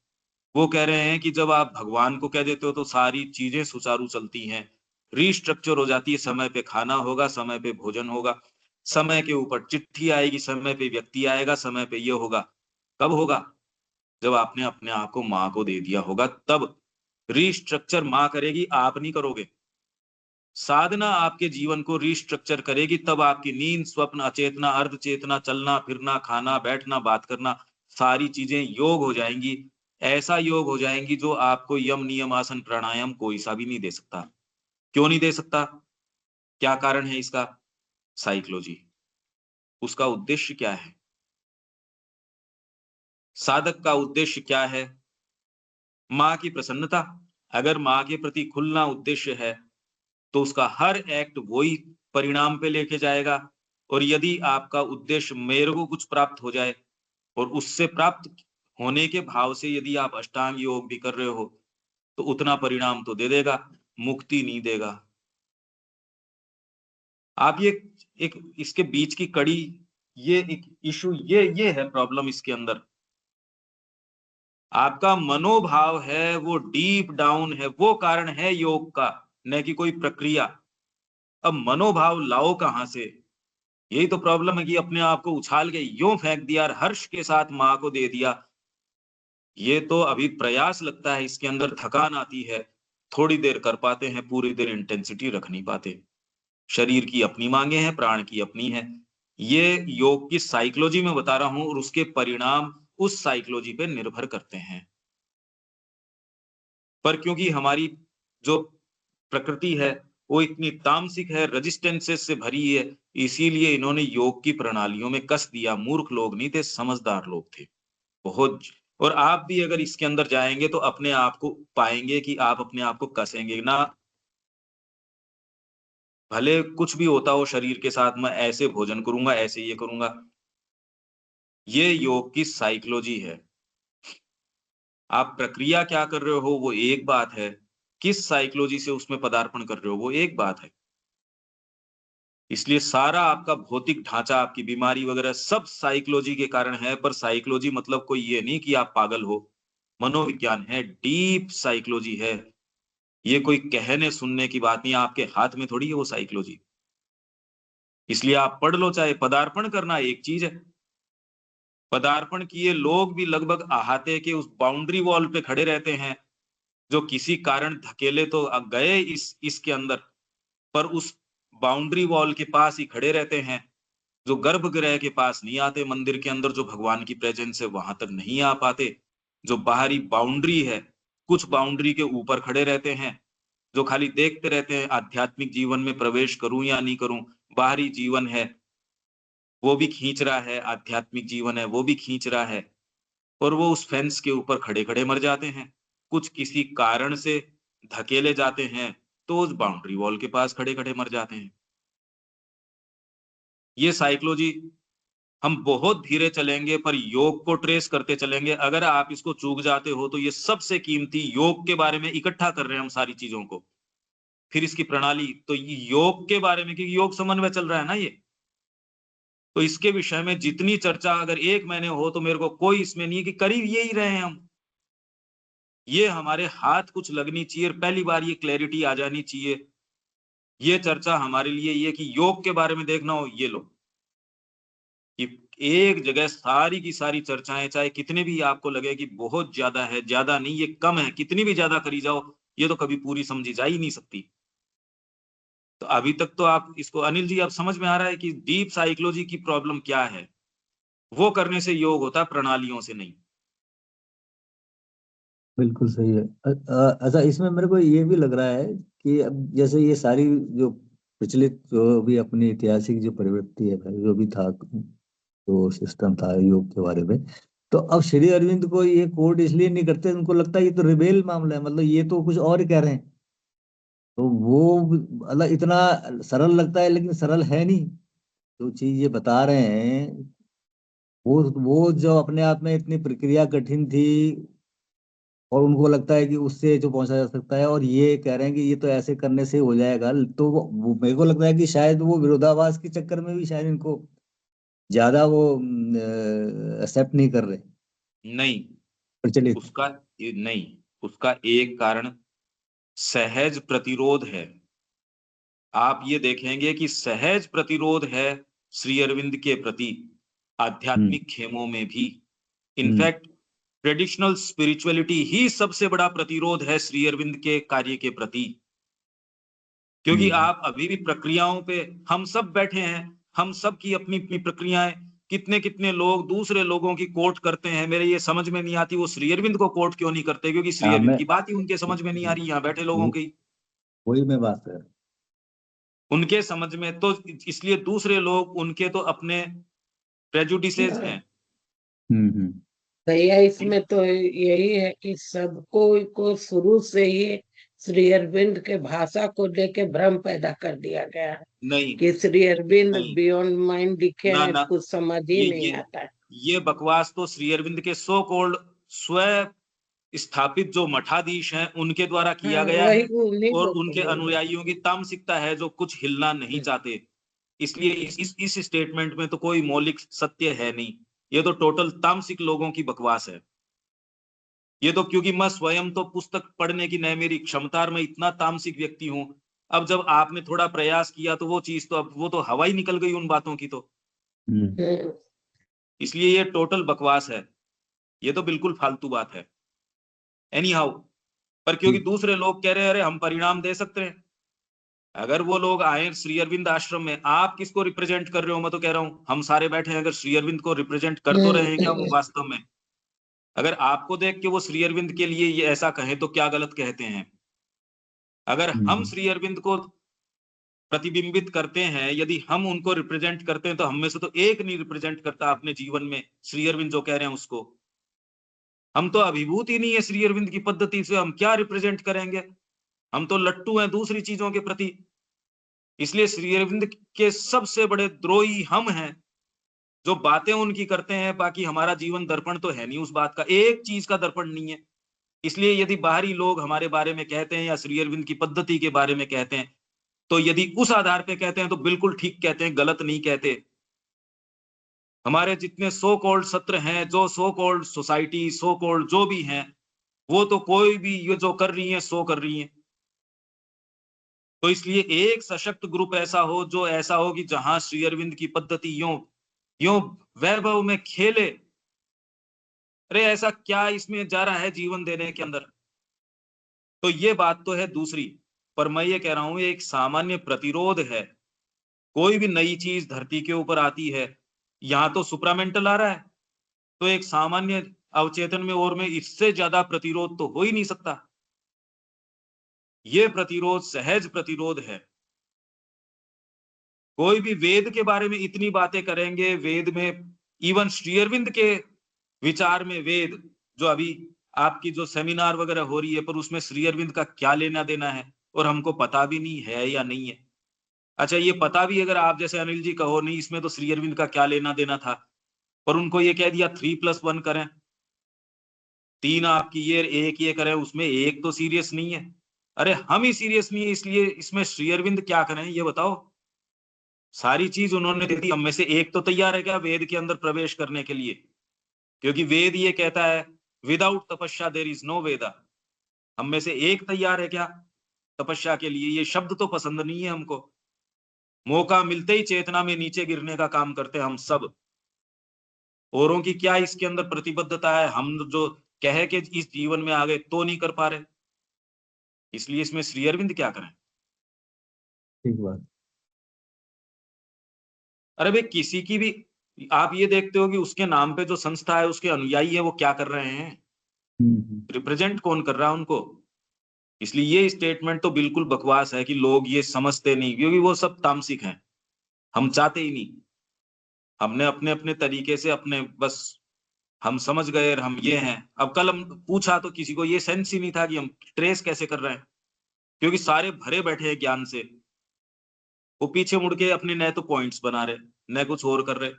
वो कह रहे हैं कि जब आप भगवान को कह देते हो तो सारी चीजें सुचारू चलती हैं, रिस्ट्रक्चर हो जाती है, समय पे खाना होगा, समय पे भोजन होगा, समय के ऊपर चिट्ठी आएगी, समय पे व्यक्ति आएगा, समय पे ये होगा। कब होगा? जब आपने अपने आप को माँ को दे दिया होगा, तब रिस्ट्रक्चर माँ करेगी, आप नहीं करोगे। साधना आपके जीवन को रिस्ट्रक्चर करेगी, तब आपकी नींद, स्वप्न, अचेतना, अर्ध चेतना, चलना फिरना, खाना बैठना, बात करना, सारी चीजें योग हो जाएंगी। ऐसा योग हो जाएंगी जो आपको यम नियम आसन प्राणायाम कोई सा भी नहीं दे सकता। क्यों नहीं दे सकता? क्या कारण है इसका? साइकोलॉजी। उसका उद्देश्य क्या है? साधक का उद्देश्य क्या है? माँ की प्रसन्नता। अगर माँ के प्रति खुलना उद्देश्य है तो उसका हर एक्ट वही परिणाम पे लेके जाएगा। और यदि आपका उद्देश्य मेरे को कुछ प्राप्त हो जाए और उससे प्राप्त होने के भाव से यदि आप अष्टांग योग भी कर रहे हो तो उतना परिणाम तो दे देगा, मुक्ति नहीं देगा। आप ये एक इसके बीच की कड़ी, ये एक इशू, ये है प्रॉब्लम इसके अंदर। आपका मनोभाव है वो डीप डाउन है, वो कारण है योग का, न कि कोई प्रक्रिया। अब मनोभाव लाओ कहां से? यही तो प्रॉब्लम है कि अपने आप को उछाल के यूं फेंक दिया और हर्ष के साथ माँ को दे दिया। ये तो अभी प्रयास लगता है, इसके अंदर थकान आती है, थोड़ी देर कर पाते हैं, पूरी देर इंटेंसिटी रख नहीं पाते। शरीर की अपनी मांगे हैं, प्राण की अपनी है। ये योग की साइकोलॉजी में बता रहा हूं और उसके परिणाम उस साइकोलॉजी पे निर्भर करते हैं। पर क्योंकि हमारी जो प्रकृति है वो इतनी तामसिक है, रेजिस्टेंसेस से भरी है, इसीलिए इन्होंने योग की प्रणालियों में कस दिया। मूर्ख लोग नहीं थे, समझदार लोग थे बहुत। और आप भी अगर इसके अंदर जाएंगे तो अपने आप को पाएंगे कि आप अपने आप को कसेंगे ना। भले कुछ भी होता हो शरीर के साथ, मैं ऐसे भोजन करूंगा, ऐसे ये करूंगा। ये योग की साइकोलॉजी है। आप प्रक्रिया क्या कर रहे हो वो एक बात है, किस साइकोलॉजी से उसमें पदार्पण कर रहे हो वो एक बात है। इसलिए सारा आपका भौतिक ढांचा, आपकी बीमारी वगैरह सब साइकोलॉजी के कारण है। पर साइकोलॉजी मतलब कोई ये नहीं कि आप पागल हो। मनोविज्ञान है, डीप साइकोलॉजी है। ये कोई कहने सुनने की बात नहीं, आपके हाथ में थोड़ी है वो साइकोलॉजी। इसलिए आप पढ़ लो, चाहे पदार्पण करना एक चीज है। पदार्पण किए लोग भी लगभग अहाते के उस बाउंड्री वॉल पे खड़े रहते हैं, जो किसी कारण धकेले तो गए इसके अंदर, पर उस बाउंड्री वॉल के पास ही खड़े रहते हैं। जो गर्भगृह के पास नहीं आते, मंदिर के अंदर जो भगवान की प्रेजेंस है वहां तक नहीं आ पाते। जो बाहरी बाउंड्री है, कुछ बाउंड्री के ऊपर खड़े रहते हैं, जो खाली देखते रहते हैं आध्यात्मिक जीवन में प्रवेश करूं या नहीं करूं। बाहरी जीवन है वो भी खींच रहा है, आध्यात्मिक जीवन है वो भी खींच रहा है, और वो उस फेंस के ऊपर खड़े खड़े मर जाते हैं। कुछ किसी कारण से धकेले जाते हैं तो उस बाउंड्री वॉल के पास खड़े खड़े मर जाते हैं। ये साइकोलॉजी हम बहुत धीरे चलेंगे पर योग को ट्रेस करते चलेंगे। अगर आप इसको चूक जाते हो तो ये सबसे कीमती योग के बारे में इकट्ठा कर रहे हैं हम सारी चीजों को, फिर इसकी प्रणाली तो ये योग के बारे में, क्योंकि योग समन्वय चल रहा है ना ये, तो इसके विषय में जितनी चर्चा अगर 1 महीने हो तो मेरे को कोई इसमें नहीं है कि करीब यही रहे हैं हम। ये हमारे हाथ कुछ लगनी चाहिए, पहली बार ये क्लैरिटी आ जानी चाहिए। ये चर्चा हमारे लिए ये कि योग के बारे में देखना हो, ये लो कि एक जगह सारी की सारी चर्चाएं, चाहे कितने भी आपको लगे कि बहुत ज्यादा है, ज्यादा नहीं ये कम है, कितनी भी ज्यादा करी जाओ ये तो कभी पूरी समझी जा ही नहीं सकती। तो अभी तक तो आप इसको, अनिल जी, आप समझ में आ रहा है कि डीप साइकोलॉजी की प्रॉब्लम क्या है? वो करने से योग होता है, प्रणालियों से नहीं।
बिल्कुल सही है। अच्छा, इसमें मेरे को ये भी लग रहा है कि अब जैसे ये सारी जो प्रचलित जो भी अपनी ऐतिहासिक जो प्रवृत्ति है, जो भी था, जो सिस्टम था योग के बारे में, तो तो अब श्री अरविंद को ये कोर्ट इसलिए नहीं करते, उनको लगता है ये तो रिबेल मामला है, मतलब ये तो कुछ और कह रहे हैं। तो वो मतलब इतना सरल लगता है लेकिन सरल है नहीं। जो चीज ये बता रहे हैं वो जो अपने आप में इतनी प्रक्रिया कठिन थी, और उनको लगता है कि उससे जो पहुंचा जा सकता है, और ये कह रहे हैं कि ये तो ऐसे करने से हो जाएगा। तो मेरे को लगता है कि शायद वो विरोधाभास के चक्कर में भी शायद इनको ज्यादा वो एक्सेप्ट नहीं कर रहे,
नहीं,
प्रचलित।
उसका नहीं, उसका एक कारण सहज प्रतिरोध है। आप ये देखेंगे कि सहज प्रतिरोध है श्री अरविंद के प्रति आध्यात्मिक खेमों में भी। इनफैक्ट ट्रेडिशनल स्पिरिचुअलिटी ही सबसे बड़ा प्रतिरोध है श्री अरविंद के कार्य के प्रति। क्योंकि आप अभी भी प्रक्रियाओं पे, हम सब बैठे हैं, हम सब की अपनी अपनी प्रक्रियाएं, कितने कितने लोग दूसरे लोगों की कोट करते हैं। मेरे ये समझ में नहीं आती वो श्री अरविंद को कोट क्यों नहीं करते, क्योंकि श्री
हाँ,
अरविंद
मैं
की बात ही उनके समझ में नहीं आ रही, यहाँ बैठे लोगों की।
वही मैं बात कर रहा हूं।
उनके समझ में तो, इसलिए दूसरे लोग उनके तो अपने प्रेजुडिसेस हैं।
भैया इसमें तो यही है कि सबको को शुरू से ही श्री अरविंद के भाषा को लेके भ्रम पैदा कर दिया गया है
नहीं,
कि श्री अरविंद
नहीं,
बियॉन्ड माइंड दिखे
ना
हैं,
ना,
कुछ समझ ही
ये
नहीं
ये
आता है।
ये बकवास तो श्री अरविंद के सो कॉल्ड स्व स्थापित जो मठाधीश हैं उनके द्वारा किया
हाँ,
गया
वही
है,
उन्हीं
और
लोग को
उनके
बोल रहे
अनुयायियों की तामसिकता है जो कुछ हिलना नहीं चाहते। इसलिए इस स्टेटमेंट में तो कोई मौलिक सत्य है नहीं, ये तो टोटल तामसिक लोगों की बकवास है। ये तो क्योंकि मैं स्वयं तो पुस्तक पढ़ने की नहीं मेरी क्षमता, और मैं इतना तामसिक व्यक्ति हूं। अब जब आपने थोड़ा प्रयास किया तो वो चीज तो अब वो तो हवा ही निकल गई उन बातों की तो।
हैं।
इसलिए ये टोटल बकवास है, ये तो बिल्कुल फालतू बात है। एनी हाउ, पर क्योंकि दूसरे लोग कह रहे हैं अरे हम परिणाम दे सकते हैं। अगर वो लोग आए श्री अरविंद आश्रम में, आप किसको रिप्रेजेंट कर रहे हो? मैं तो कह रहा हूं हम सारे बैठे हैं, अगर श्री अरविंद को रिप्रेजेंट कर तो रहे हैं क्या वो वास्तव में? अगर आपको देख के वो श्री अरविंद के लिए ये ऐसा कहें तो क्या गलत कहते हैं? अगर हम श्री अरविंद को प्रतिबिंबित करते हैं, यदि हम उनको रिप्रेजेंट करते हैं, तो हम में से तो एक नहीं रिप्रेजेंट करता अपने जीवन में श्री अरविंद जो कह रहे हैं उसको। हम तो अभिभूत ही नहीं है श्री अरविंद की पद्धति से, हम क्या रिप्रेजेंट करेंगे? हम तो लट्टू हैं दूसरी चीजों के प्रति। इसलिए श्री अरविंद के सबसे बड़े द्रोही हम हैं, जो बातें उनकी करते हैं। बाकी हमारा जीवन दर्पण तो है नहीं उस बात का, एक चीज का दर्पण नहीं है। इसलिए यदि बाहरी लोग हमारे बारे में कहते हैं या श्री अरविंद की पद्धति के बारे में कहते हैं, तो यदि उस आधार पे कहते हैं तो बिल्कुल ठीक कहते हैं, गलत नहीं कहते। हमारे जितने सो कॉल्ड सत्र हैं, जो so called society, so called जो भी हैं, वो तो कोई भी ये जो कर रही है सो कर रही है। तो इसलिए एक सशक्त ग्रुप ऐसा हो, जो ऐसा हो कि जहां श्री अरविंद की पद्धति यो यो वैभव में खेले। अरे ऐसा क्या इसमें जा रहा है जीवन देने के अंदर? तो ये बात तो है दूसरी। पर मैं ये कह रहा हूं, ये एक सामान्य प्रतिरोध है। कोई भी नई चीज धरती के ऊपर आती है, यहां तो सुप्रामेंटल आ रहा है, तो एक सामान्य अवचेतन में और में इससे ज्यादा प्रतिरोध तो हो ही नहीं सकता। ये प्रतिरोध सहज प्रतिरोध है। कोई भी वेद के बारे में इतनी बातें करेंगे, वेद में इवन श्री अरविंद के विचार में वेद, जो अभी आपकी जो सेमिनार वगैरह हो रही है, पर उसमें श्री अरविंद का क्या लेना देना है, और हमको पता भी नहीं है या नहीं है। अच्छा, ये पता भी अगर आप जैसे अनिल जी कहो नहीं इसमें तो श्री अरविंद का क्या लेना देना था, पर उनको ये कह दिया 3+1 करें, 3 आपकी ये एक ये करें, उसमें एक तो सीरियस नहीं है। अरे हम ही सीरियस नहीं है, इसलिए इसमें श्री अरविंद क्या करें ये बताओ? सारी चीज उन्होंने दे दी, हम में से एक तो तैयार है क्या वेद के अंदर प्रवेश करने के लिए? क्योंकि वेद ये कहता है विदाउट तपस्या देयर इज नो वेदा। हम में से एक तैयार है क्या तपस्या के लिए? ये शब्द तो पसंद नहीं है हमको। मौका मिलते ही चेतना में नीचे गिरने का काम करते हैं हम सब। औरों की क्या इसके अंदर प्रतिबद्धता है? हम जो कह के इस जीवन में आ गए तो नहीं कर पा रहे, इसलिए इसमें श्री अरविंद क्या करें?
ठीक बात।
अरे भाई, किसी की भी आप ये देखते हो कि उसके नाम पे जो संस्था है, उसके अनुयायी है, वो क्या कर रहे हैं? रिप्रेजेंट कौन कर रहा है उनको? इसलिए ये स्टेटमेंट तो बिल्कुल बकवास है कि लोग ये समझते नहीं, क्योंकि वो सब तामसिक हैं। हम चाहते ही नहीं, हमने अपने अपने तरीके से अपने बस हम समझ गए और हम ये हैं। अब कल हम पूछा तो किसी को ये सेंस ही नहीं था कि हम ट्रेस कैसे कर रहे हैं, क्योंकि सारे भरे बैठे हैं ज्ञान से। वो पीछे मुड़ के अपने नए तो पॉइंट्स बना रहे, न कुछ और कर रहे।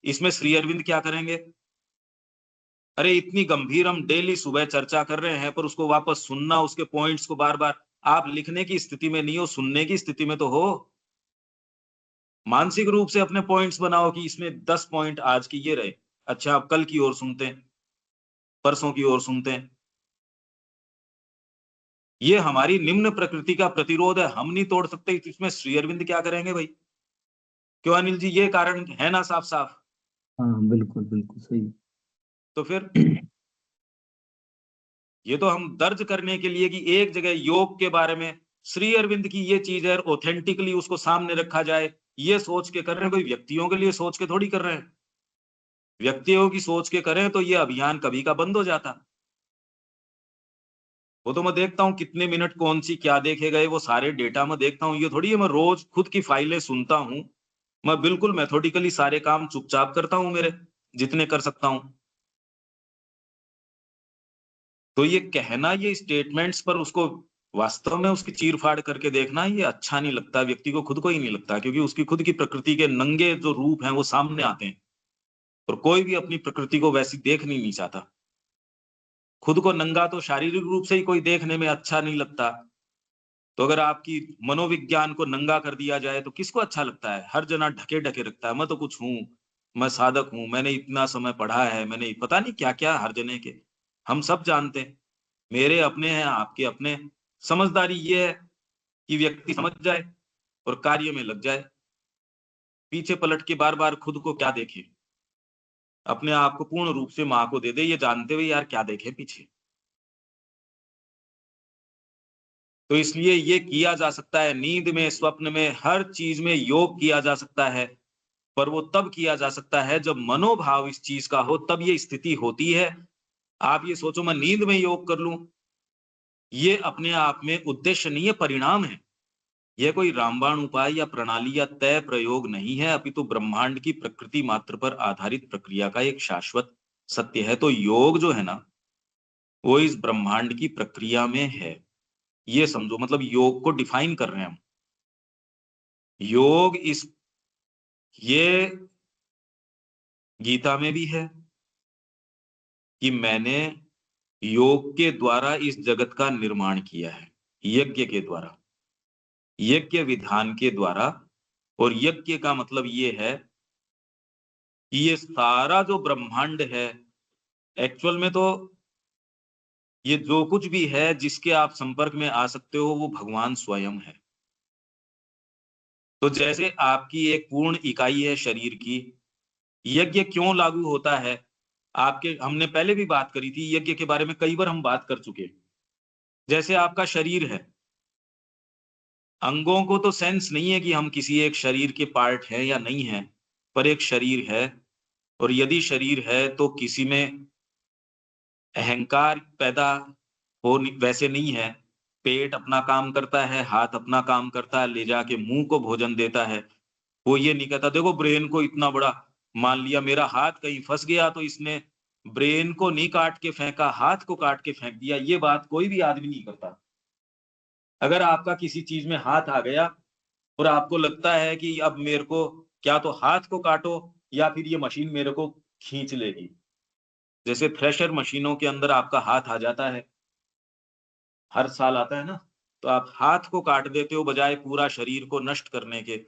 इसमें श्री अरविंद क्या करेंगे? अरे इतनी गंभीर हम डेली सुबह चर्चा कर रहे हैं, पर उसको वापस सुनना, उसके पॉइंट्स को बार बार। आप लिखने की स्थिति में नहीं हो, सुनने की स्थिति में तो हो। मानसिक रूप से अपने पॉइंट्स बनाओ कि इसमें 10 पॉइंट आज की ये रहे, अच्छा आप कल की ओर सुनते हैं, परसों की ओर सुनते हैं। ये हमारी निम्न प्रकृति का प्रतिरोध है, हम नहीं तोड़ सकते। इसमें श्री अरविंद क्या करेंगे भाई? क्यों अनिल जी, ये कारण है ना साफ साफ?
हाँ बिल्कुल बिल्कुल सही।
तो फिर ये तो हम दर्ज करने के लिए कि एक जगह योग के बारे में श्री अरविंद की ये चीज है, ऑथेंटिकली उसको सामने रखा जाए, ये सोच के कर रहे हैं। कोई व्यक्तियों के लिए सोच के थोड़ी कर रहे हैं। व्यक्तियों की सोच के करें तो ये अभियान कभी का बंद हो जाता। वो तो मैं देखता हूँ कितने मिनट कौन सी क्या देखे गए, वो सारे डेटा मैं देखता हूँ। ये थोड़ी है मैं रोज खुद की फाइलें सुनता हूँ। मैं बिल्कुल मेथोडिकली सारे काम चुपचाप करता हूँ, मेरे जितने कर सकता हूँ। तो ये कहना, ये स्टेटमेंट्स पर उसको वास्तव में उसकी चीर फाड़ करके देखना, ये अच्छा नहीं लगता। व्यक्ति को खुद को ही नहीं लगता, क्योंकि उसकी खुद की प्रकृति के नंगे जो रूप हैं वो सामने आते हैं। और कोई भी अपनी प्रकृति को वैसी देखनी नहीं चाहता। खुद को नंगा तो शारीरिक रूप से ही कोई देखने में अच्छा नहीं लगता, तो अगर आपकी मनोविज्ञान को नंगा कर दिया जाए तो किसको अच्छा लगता है? हर जना ढके ढके रखता है, मैं तो कुछ हूं, मैं साधक हूं, मैंने इतना समय पढ़ा है, मैंने पता नहीं क्या क्या हर जने के। हम सब जानते हैं, मेरे अपने हैं, आपके अपने। समझदारी ये है कि व्यक्ति समझ जाए और कार्य में लग जाए। पीछे पलट के बार बार खुद को क्या देखे, अपने आप को पूर्ण रूप से माँ को दे दे, ये जानते हुए यार क्या देखे पीछे। तो इसलिए ये किया जा सकता है, नींद में, स्वप्न में, हर चीज में योग किया जा सकता है। पर वो तब किया जा सकता है जब मनोभाव इस चीज का हो, तब ये स्थिति होती है। आप ये सोचो मैं नींद में योग कर लूं, ये अपने आप में उद्देश्य नहीं है, परिणाम है। यह कोई रामबाण उपाय या प्रणाली या तय प्रयोग नहीं है, अपितु ब्रह्मांड की प्रकृति मात्र पर आधारित प्रक्रिया का एक शाश्वत सत्य है। तो योग जो है ना, वो इस ब्रह्मांड की प्रक्रिया में है। ये समझो, मतलब योग को डिफाइन कर रहे हैं हम। योग इस, ये गीता में भी है कि मैंने योग के द्वारा इस जगत का निर्माण किया है, यज्ञ के द्वारा, यज्ञ विधान के द्वारा। और यज्ञ का मतलब ये है कि ये सारा जो ब्रह्मांड है, एक्चुअल में तो ये जो कुछ भी है जिसके आप संपर्क में आ सकते हो, वो भगवान स्वयं है। तो जैसे आपकी एक पूर्ण इकाई है शरीर की, यज्ञ क्यों लागू होता है? आपके, हमने पहले भी बात करी थी यज्ञ के बारे में, कई बार हम बात कर चुके। जैसे आपका शरीर है, अंगों को तो सेंस नहीं है कि हम किसी एक शरीर के पार्ट हैं या नहीं है, पर एक शरीर है। और यदि शरीर है तो किसी में अहंकार पैदा हो वैसे नहीं है। पेट अपना काम करता है, हाथ अपना काम करता है, ले जाके मुंह को भोजन देता है। वो ये नहीं कहता देखो ब्रेन को इतना बड़ा, मान लिया मेरा हाथ कहीं फंस गया तो इसने ब्रेन को नहीं काट के फेंका, हाथ को काट के फेंक दिया। ये बात कोई भी आदमी नहीं करता। अगर आपका किसी चीज में हाथ आ गया और आपको लगता है कि अब मेरे को क्या तो हाथ को काटो या फिर ये मशीन मेरे को खींच लेगी, जैसे थ्रेशर मशीनों के अंदर आपका हाथ आ जाता है, हर साल आता है ना, तो आप हाथ को काट देते हो बजाय पूरा शरीर को नष्ट करने के।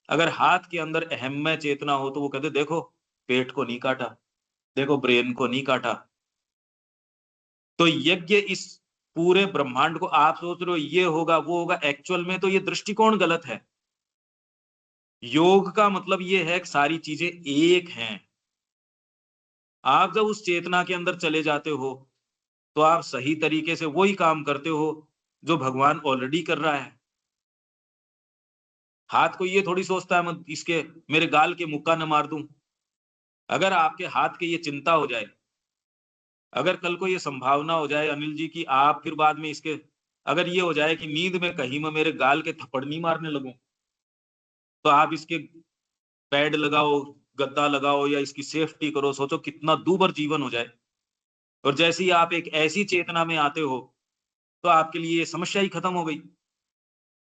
अगर हाथ के अंदर अहम में चेतना हो तो वो कहते देखो पेट को नहीं काटा, देखो ब्रेन को नहीं काटा। तो यज्ञ इस पूरे ब्रह्मांड को, आप सोच रहे हो ये होगा वो होगा, एक्चुअल में तो ये दृष्टिकोण गलत है। योग का मतलब ये है कि सारी चीजें एक हैं। आप जब उस चेतना के अंदर चले जाते हो तो आप सही तरीके से वही काम करते हो जो भगवान ऑलरेडी कर रहा है। हाथ को ये थोड़ी सोचता है मैं इसके, मेरे गाल के मुक्का न मार दूं। अगर आपके हाथ के ये चिंता हो जाए, अगर कल को ये संभावना हो जाए अनिल जी की आप फिर बाद में इसके, अगर ये हो जाए कि नींद में कहीं मैं मेरे गाल के थप्पड़ नहीं मारने लगूं, तो आप इसके पैड लगाओ, गद्दा लगाओ या इसकी सेफ्टी करो, सोचो कितना दूभर जीवन हो जाए। और जैसे ही आप एक ऐसी चेतना में आते हो तो आपके लिए ये समस्या ही खत्म हो गई।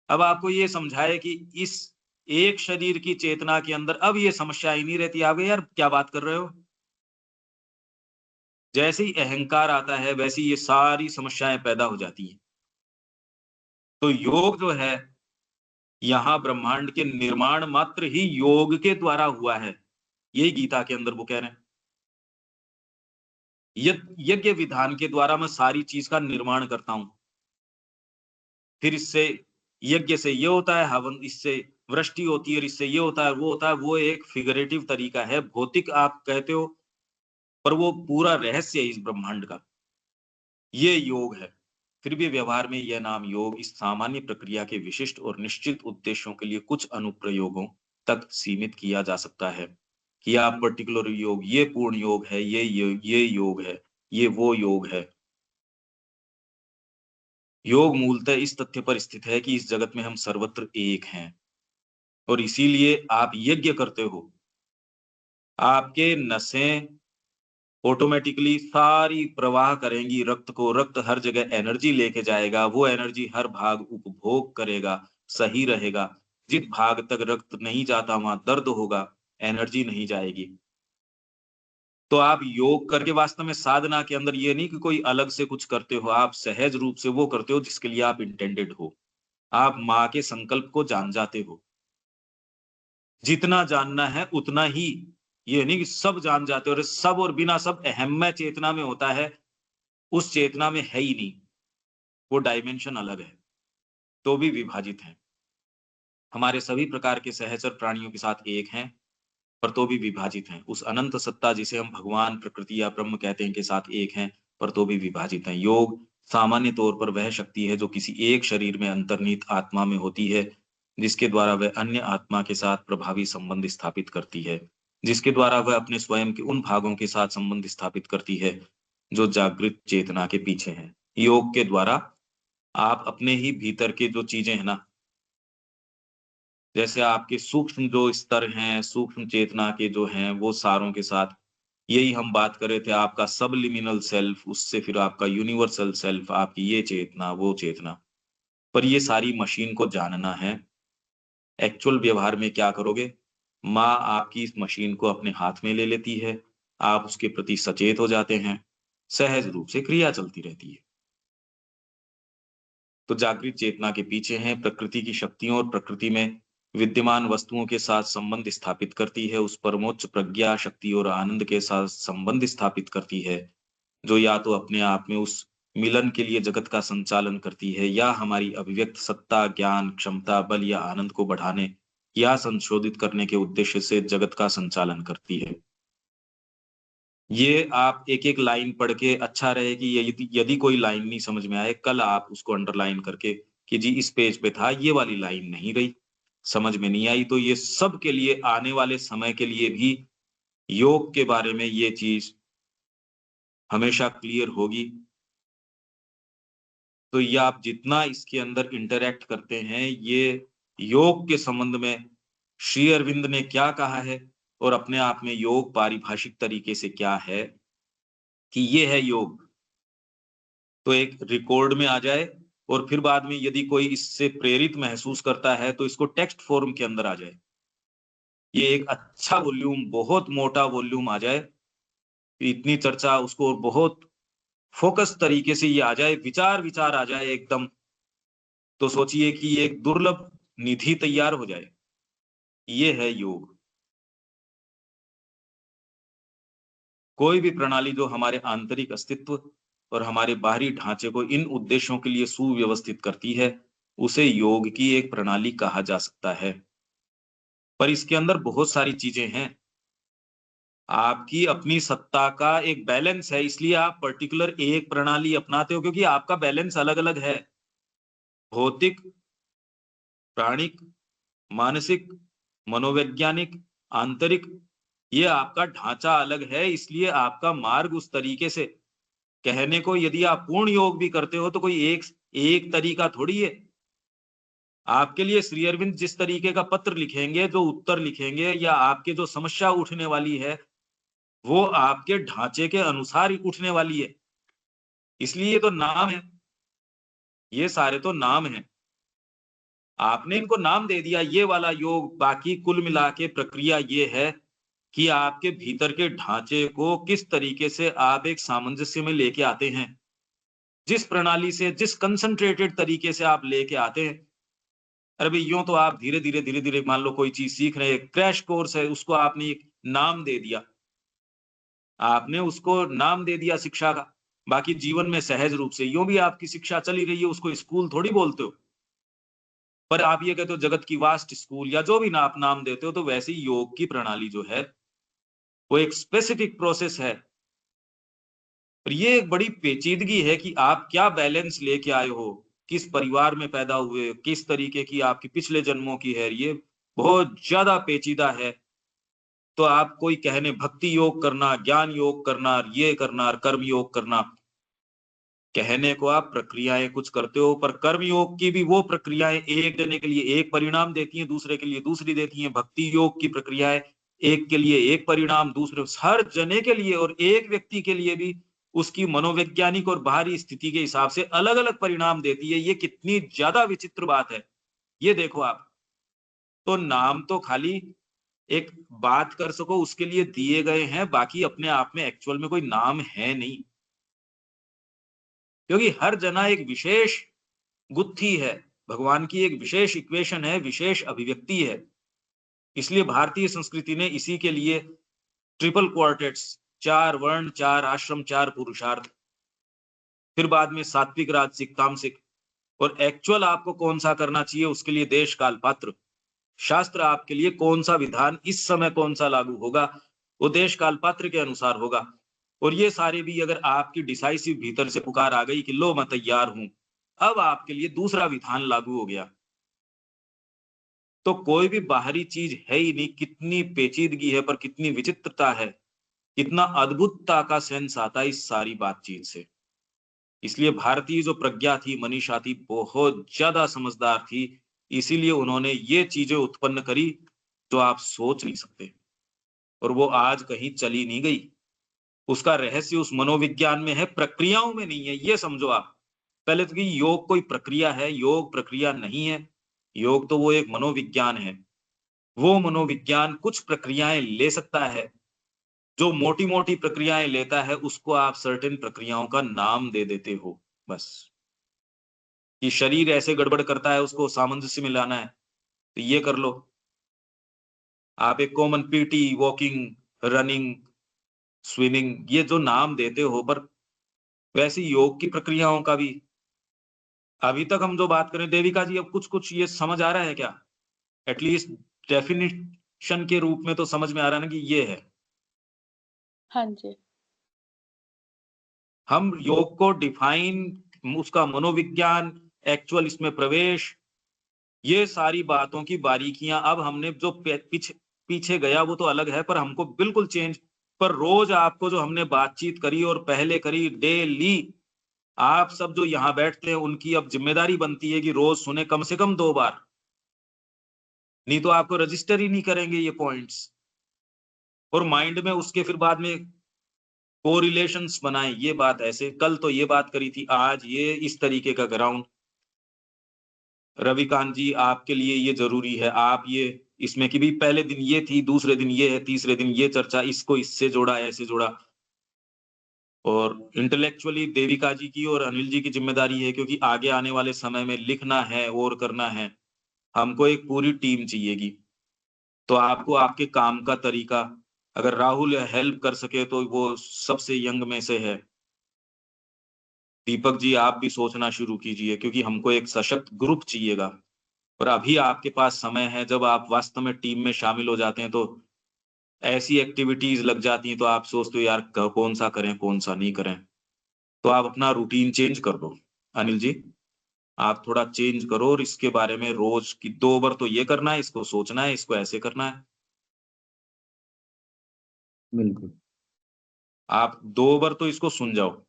अब आपको ये समझाए कि इस एक शरीर की चेतना के अंदर अब ये समस्या ही नहीं रहती। आप यार क्या बात कर रहे हो? जैसे ही अहंकार आता है वैसे ही ये सारी समस्याएं पैदा हो जाती हैं। तो योग जो है, यहाँ ब्रह्मांड के निर्माण मात्र ही योग के द्वारा हुआ है। यही गीता के अंदर वो कह रहे हैं। यज्ञ विधान के द्वारा मैं सारी चीज का निर्माण करता हूं। फिर इससे यज्ञ से ये होता है, हवन इससे वृष्टि होती है, इससे ये होता है, वो होता है। वो एक फिगरेटिव तरीका है, भौतिक आप कहते हो, पर वो पूरा रहस्य है इस ब्रह्मांड का। ये योग है। फिर भी व्यवहार में यह नाम योग इस सामान्य प्रक्रिया के विशिष्ट और निश्चित उद्देश्यों के लिए कुछ अनुप्रयोगों तक सीमित किया जा सकता है कि आप पर्टिकुलर योग, ये पूर्ण योग है, ये योग है, ये वो योग है। योग मूलतः इस तथ्य पर स्थित है कि इस जगत में हम सर्वत्र एक हैं और इसीलिए आप यज्ञ करते हो। आपके नसें ऑटोमेटिकली सारी प्रवाह करेंगी रक्त को, रक्त हर जगह एनर्जी लेके जाएगा, वो एनर्जी हर भाग उपभोग करेगा, सही रहेगा। जिस भाग तक रक्त नहीं जाता वहां दर्द होगा, एनर्जी नहीं जाएगी। तो आप योग करके वास्तव में साधना के अंदर ये नहीं कि कोई अलग से कुछ करते हो, आप सहज रूप से वो करते हो जिसके लिए आप इंटेंडेड हो। आप माँ के संकल्प को जान जाते हो। जितना जानना है उतना ही, ये नहीं कि सब जान जाते हो। और सब और बिना सब अहम में चेतना में होता है, उस चेतना में है ही नहीं। वो डायमेंशन अलग है, तो भी विभाजित है। हमारे सभी प्रकार के सहचर प्राणियों के साथ एक हैं, पर तो भी विभाजित हैं। उस अनंत सत्ता जिसे हम भगवान, प्रकृति या ब्रह्म कहते हैं के साथ एक हैं, पर तो भी विभाजित हैं। योग सामान्य तौर पर वह शक्ति है जो किसी एक शरीर में अंतर्निहित आत्मा में होती है, जिसके द्वारा वह अन्य आत्मा के साथ प्रभावी संबंध स्थापित करती है, जिसके द्वारा वह अपने स्वयं के उन भागों के साथ संबंध स्थापित करती है जो जागृत चेतना के पीछे हैं। योग के द्वारा आप अपने ही भीतर के जो चीजें हैं ना, जैसे आपके सूक्ष्म जो स्तर हैं, सूक्ष्म चेतना के जो हैं, वो सारों के साथ, यही हम बात कर रहे थे, आपका सबलिमिनल सेल्फ, उससे फिर आपका यूनिवर्सल सेल्फ, आपकी ये चेतना, वो चेतना। पर ये सारी मशीन को जानना है। एक्चुअल व्यवहार में क्या करोगे? माँ आपकी इस मशीन को अपने हाथ में ले लेती है, आप उसके प्रति सचेत हो जाते हैं, सहज रूप से क्रिया चलती रहती है। तो जागृत चेतना के पीछे हैं प्रकृति की शक्तियों और प्रकृति में विद्यमान वस्तुओं के साथ संबंध स्थापित करती है, उस परमोच्च प्रज्ञा शक्ति और आनंद के साथ संबंध स्थापित करती है, जो या तो अपने आप में उस मिलन के लिए जगत का संचालन करती है, या हमारी अभिव्यक्त सत्ता, ज्ञान, क्षमता, बल या आनंद को बढ़ाने या संशोधित करने के उद्देश्य से जगत का संचालन करती है। ये आप एक-एक लाइन पढ़ के अच्छा रहे कि यदि यदि कोई लाइन नहीं समझ में आए, कल आप उसको अंडरलाइन करके कि जी इस पेज पे था, ये वाली लाइन नहीं रही, समझ में नहीं आई। तो ये सब के लिए आने वाले समय के लिए भी योग के बारे में ये चीज हमेशा क्लियर होगी। तो ये आप जितना इसके अंदर इंटरैक्ट करते हैं, ये योग के संबंध में श्री अरविंद ने क्या कहा है और अपने आप में योग पारिभाषिक तरीके से क्या है कि ये है योग, तो एक रिकॉर्ड में आ जाए। और फिर बाद में यदि कोई इससे प्रेरित महसूस करता है तो इसको टेक्स्ट फॉर्म के अंदर आ जाए। ये एक अच्छा वॉल्यूम, बहुत मोटा वॉल्यूम आ जाए, इतनी चर्चा उसको, और बहुत फोकस तरीके से ये आ जाए, विचार विचार आ जाए एकदम। तो सोचिए कि ये एक दुर्लभ निधि तैयार हो जाए। ये है योग। कोई भी प्रणाली जो हमारे आंतरिक अस्तित्व और हमारे बाहरी ढांचे को इन उद्देश्यों के लिए सुव्यवस्थित करती है, उसे योग की एक प्रणाली कहा जा सकता है। पर इसके अंदर बहुत सारी चीजें हैं। आपकी अपनी सत्ता का एक बैलेंस है, इसलिए आप पर्टिकुलर एक प्रणाली अपनाते हो, क्योंकि आपका बैलेंस अलग अलग है। भौतिक, प्राणिक, मानसिक, मनोवैज्ञानिक, आंतरिक, ये आपका ढांचा अलग है। इसलिए आपका मार्ग उस तरीके से, कहने को यदि आप पूर्ण योग भी करते हो तो कोई एक एक तरीका थोड़ी है। आपके लिए श्री अरविंद जिस तरीके का पत्र लिखेंगे, जो उत्तर लिखेंगे या आपके जो समस्या उठने वाली है, वो आपके ढांचे के अनुसार ही उठने वाली है। इसलिए ये तो नाम है, ये सारे तो नाम हैं। आपने इनको नाम दे दिया ये वाला योग, बाकी कुल मिला के प्रक्रिया ये है कि आपके भीतर के ढांचे को किस तरीके से आप एक सामंजस्य में लेके आते हैं, जिस प्रणाली से, जिस कंसंट्रेटेड तरीके से आप लेके आते हैं। अरे भाई यूं तो आप धीरे धीरे मान लो कोई चीज सीख रहे हैं, क्रैश कोर्स है, उसको आपने एक नाम दे दिया, आपने उसको नाम दे दिया शिक्षा का, बाकी जीवन में सहज रूप से यूं भी आपकी शिक्षा चली रही है, उसको स्कूल थोड़ी बोलते हो। पर आप ये कहते हो जगत की वास्ट स्कूल या जो भी ना आप नाम देते हो, तो वैसे ही योग की प्रणाली जो है वो एक स्पेसिफिक प्रोसेस है। और ये एक बड़ी पेचीदगी है कि आप क्या बैलेंस लेके आए हो, किस परिवार में पैदा हुए, किस तरीके की आपकी पिछले जन्मों की है, ये बहुत ज्यादा पेचीदा है। तो आप कोई कहने भक्ति योग करना, ज्ञान योग करना, ये करना, कर्म योग करना, कहने को आप प्रक्रियाएं कुछ करते हो, पर कर्म योग की भी वो प्रक्रियाएं एक जने के लिए एक परिणाम देती हैं, दूसरे के लिए दूसरी देती हैं। भक्ति योग की प्रक्रियाएं एक के लिए एक परिणाम, दूसरे हर जने के लिए और एक व्यक्ति के लिए भी उसकी मनोवैज्ञानिक और बाहरी स्थिति के हिसाब से अलग अलग परिणाम देती है। ये कितनी ज्यादा विचित्र बात है, ये देखो आप। तो नाम तो खाली एक बात कर सको उसके लिए दिए गए हैं, बाकी अपने आप में एक्चुअल में कोई नाम है नहीं, क्योंकि हर जना एक विशेष गुत्थी है, भगवान की एक विशेष इक्वेशन है, विशेष अभिव्यक्ति है। इसलिए भारतीय संस्कृति ने इसी के लिए ट्रिपल क्वार्टेट्स, 4 वर्ण, 4 आश्रम, 4 पुरुषार्थ, फिर बाद में सात्विक, राजसिक, तामसिक, और एक्चुअल आपको कौन सा करना चाहिए उसके लिए देश काल पात्र, शास्त्र आपके लिए कौन सा विधान इस समय कौन सा लागू होगा, वो देश काल पात्र के अनुसार होगा। और ये सारे भी अगर आपकी डिसाइसिव भीतर से पुकार आ गई कि लो मैं तैयार हूं, अब आपके लिए दूसरा विधान लागू हो गया, तो कोई भी बाहरी चीज है ही नहीं। कितनी पेचीदगी है, पर कितनी विचित्रता है, कितना अद्भुतता का सेंस आता है इस सारी बातचीत से। इसलिए भारतीय जो प्रज्ञा थी, मनीषा थी, बहुत ज्यादा समझदार थी, इसीलिए उन्होंने ये चीजें उत्पन्न करी जो आप सोच नहीं सकते, और वो आज कहीं चली नहीं गई। उसका रहस्य उस मनोविज्ञान में है, प्रक्रियाओं में नहीं है, ये समझो आप। पहले तो कि योग कोई प्रक्रिया है, योग प्रक्रिया नहीं है। योग तो वो एक मनोविज्ञान है। वो मनोविज्ञान कुछ प्रक्रियाएं ले सकता है, जो मोटी मोटी प्रक्रियाएं लेता है उसको आप सर्टेन प्रक्रियाओं का नाम दे देते हो बस। कि शरीर ऐसे गड़बड़ करता है, उसको सामंजस्य में लाना है तो ये कर लो। आप एक common PT, walking, running, swimming, ये जो नाम देते हो, पर वैसे योग की प्रक्रियाओं का भी अभी तक हम जो बात करें, देविका जी, अब कुछ कुछ ये समझ आ रहा है क्या? एटलीस्ट डेफिनेशन के रूप में तो समझ में आ रहा है ना कि ये है।
हाँ जी।
हम योग को डिफाइन, उसका मनोविज्ञान, एक्चुअल इसमें प्रवेश, ये सारी बातों की बारीकियां अब हमने जो पीछे गया वो तो अलग है, पर हमको बिल्कुल चेंज। पर रोज आपको जो हमने बातचीत करी और पहले करी डेली, आप सब जो यहाँ बैठते हैं उनकी अब जिम्मेदारी बनती है कि रोज सुने कम से कम 2 बार, नहीं तो आपको रजिस्टर ही नहीं करेंगे ये पॉइंट्स। और माइंड में उसके फिर बाद में कोरिलेशंस बनाए, ये बात ऐसे, कल तो ये बात करी थी, आज ये इस तरीके का ग्राउंड। रविकांत जी, आपके लिए ये जरूरी है, आप ये इसमें कि भी पहले दिन ये थी, दूसरे दिन ये है, तीसरे दिन ये चर्चा, इसको इससे जोड़ा, ऐसे जोड़ा। और इंटेलेक्चुअली देविका जी की और अनिल जी की जिम्मेदारी है, क्योंकि आगे आने वाले समय में लिखना है और करना है, हमको एक पूरी टीम चाहिएगी। तो आपको आपके काम का तरीका, अगर राहुल हेल्प कर सके तो वो सबसे यंग में से है। दीपक जी, आप भी सोचना शुरू कीजिए, क्योंकि हमको एक सशक्त ग्रुप चाहिएगा। और अभी आपके पास समय है, जब आप वास्तव में टीम में शामिल हो जाते हैं तो ऐसी एक्टिविटीज लग जाती हैं तो आप सोचते हो यार कौन सा करें कौन सा नहीं करें। तो आप अपना रूटीन चेंज कर दो। अनिल जी, आप थोड़ा चेंज करो और इसके बारे में रोज की 2 बार तो ये करना है, इसको सोचना है, इसको ऐसे करना है।
बिल्कुल।
आप 2 बार तो इसको सुन जाओ,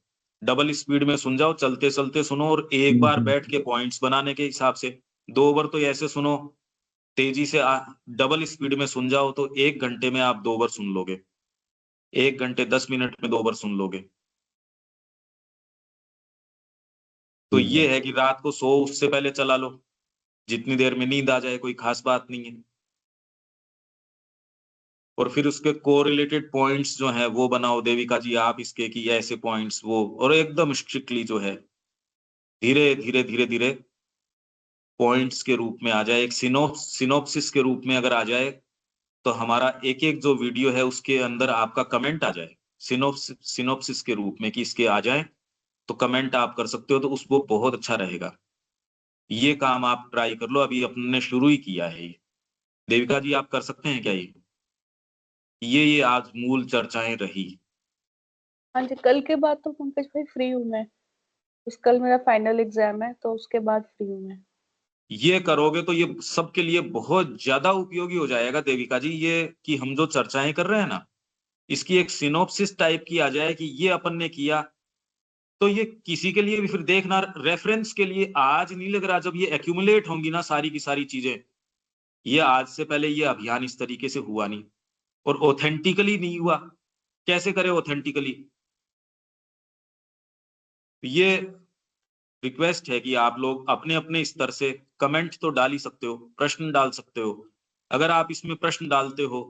डबल स्पीड में सुन जाओ, चलते चलते सुनो, और एक बार बैठ के पॉइंट्स बनाने के हिसाब से 2 बार तो ऐसे सुनो, तेजी से डबल स्पीड में सुन जाओ तो 1 घंटे में आप 2 बार सुन लोगे। 1 घंटे 10 मिनट में 2 बार सुन लोगे। तो
ठीक है।
ये है कि रात को सो उससे पहले चला लो, जितनी देर में नींद आ जाए, कोई खास बात नहीं है। और फिर उसके कोरिलेटेड पॉइंट्स जो हैं वो बनाओ, देविका जी आप इसके कि ऐसे पॉइंट्स वो, और एकदम स्ट्रिक्टली जो है धीरे धीरे धीरे धीरे पॉइंट्स के रूप में आ जाए, एक सिनोप्सिस के रूप में अगर आ जाए, तो हमारा एक एक जो वीडियो है उसके अंदर आपका कमेंट आ जाए सिनोप्सिस के रूप में कि इसके आ जाए, तो कमेंट आप कर सकते हो, तो उसको बहुत अच्छा रहेगा। ये काम आप ट्राई कर लो, अभी अपने शुरू ही किया है ये। देविका जी आप कर सकते हैं क्या ये आज मूल चर्चाएं रही।
हाँ जी, कल के बाद तो पंकज भाई फ्री हूँ मैं। कल मेरा फाइनल एग्जाम है, तो उसके बाद फ्री हूँ मैं।
ये करोगे तो ये सबके लिए बहुत ज्यादा उपयोगी हो जाएगा देविका जी, ये कि हम जो चर्चाएं कर रहे हैं ना, इसकी एक सिनोप्सिस टाइप की आ जाए कि ये अपन ने किया, तो ये किसी के लिए भी फिर देखना रेफरेंस के लिए आज नहीं लग रहा, जब ये एक्यूमुलेट होंगी ना सारी की सारी चीजें, ये आज से पहले ये अभियान इस तरीके से हुआ नहीं और ऑथेंटिकली नहीं हुआ। कैसे करे ऑथेंटिकली? ये रिक्वेस्ट है कि आप लोग अपने अपने स्तर से कमेंट तो डाल ही सकते हो, प्रश्न डाल सकते हो। अगर आप इसमें प्रश्न डालते हो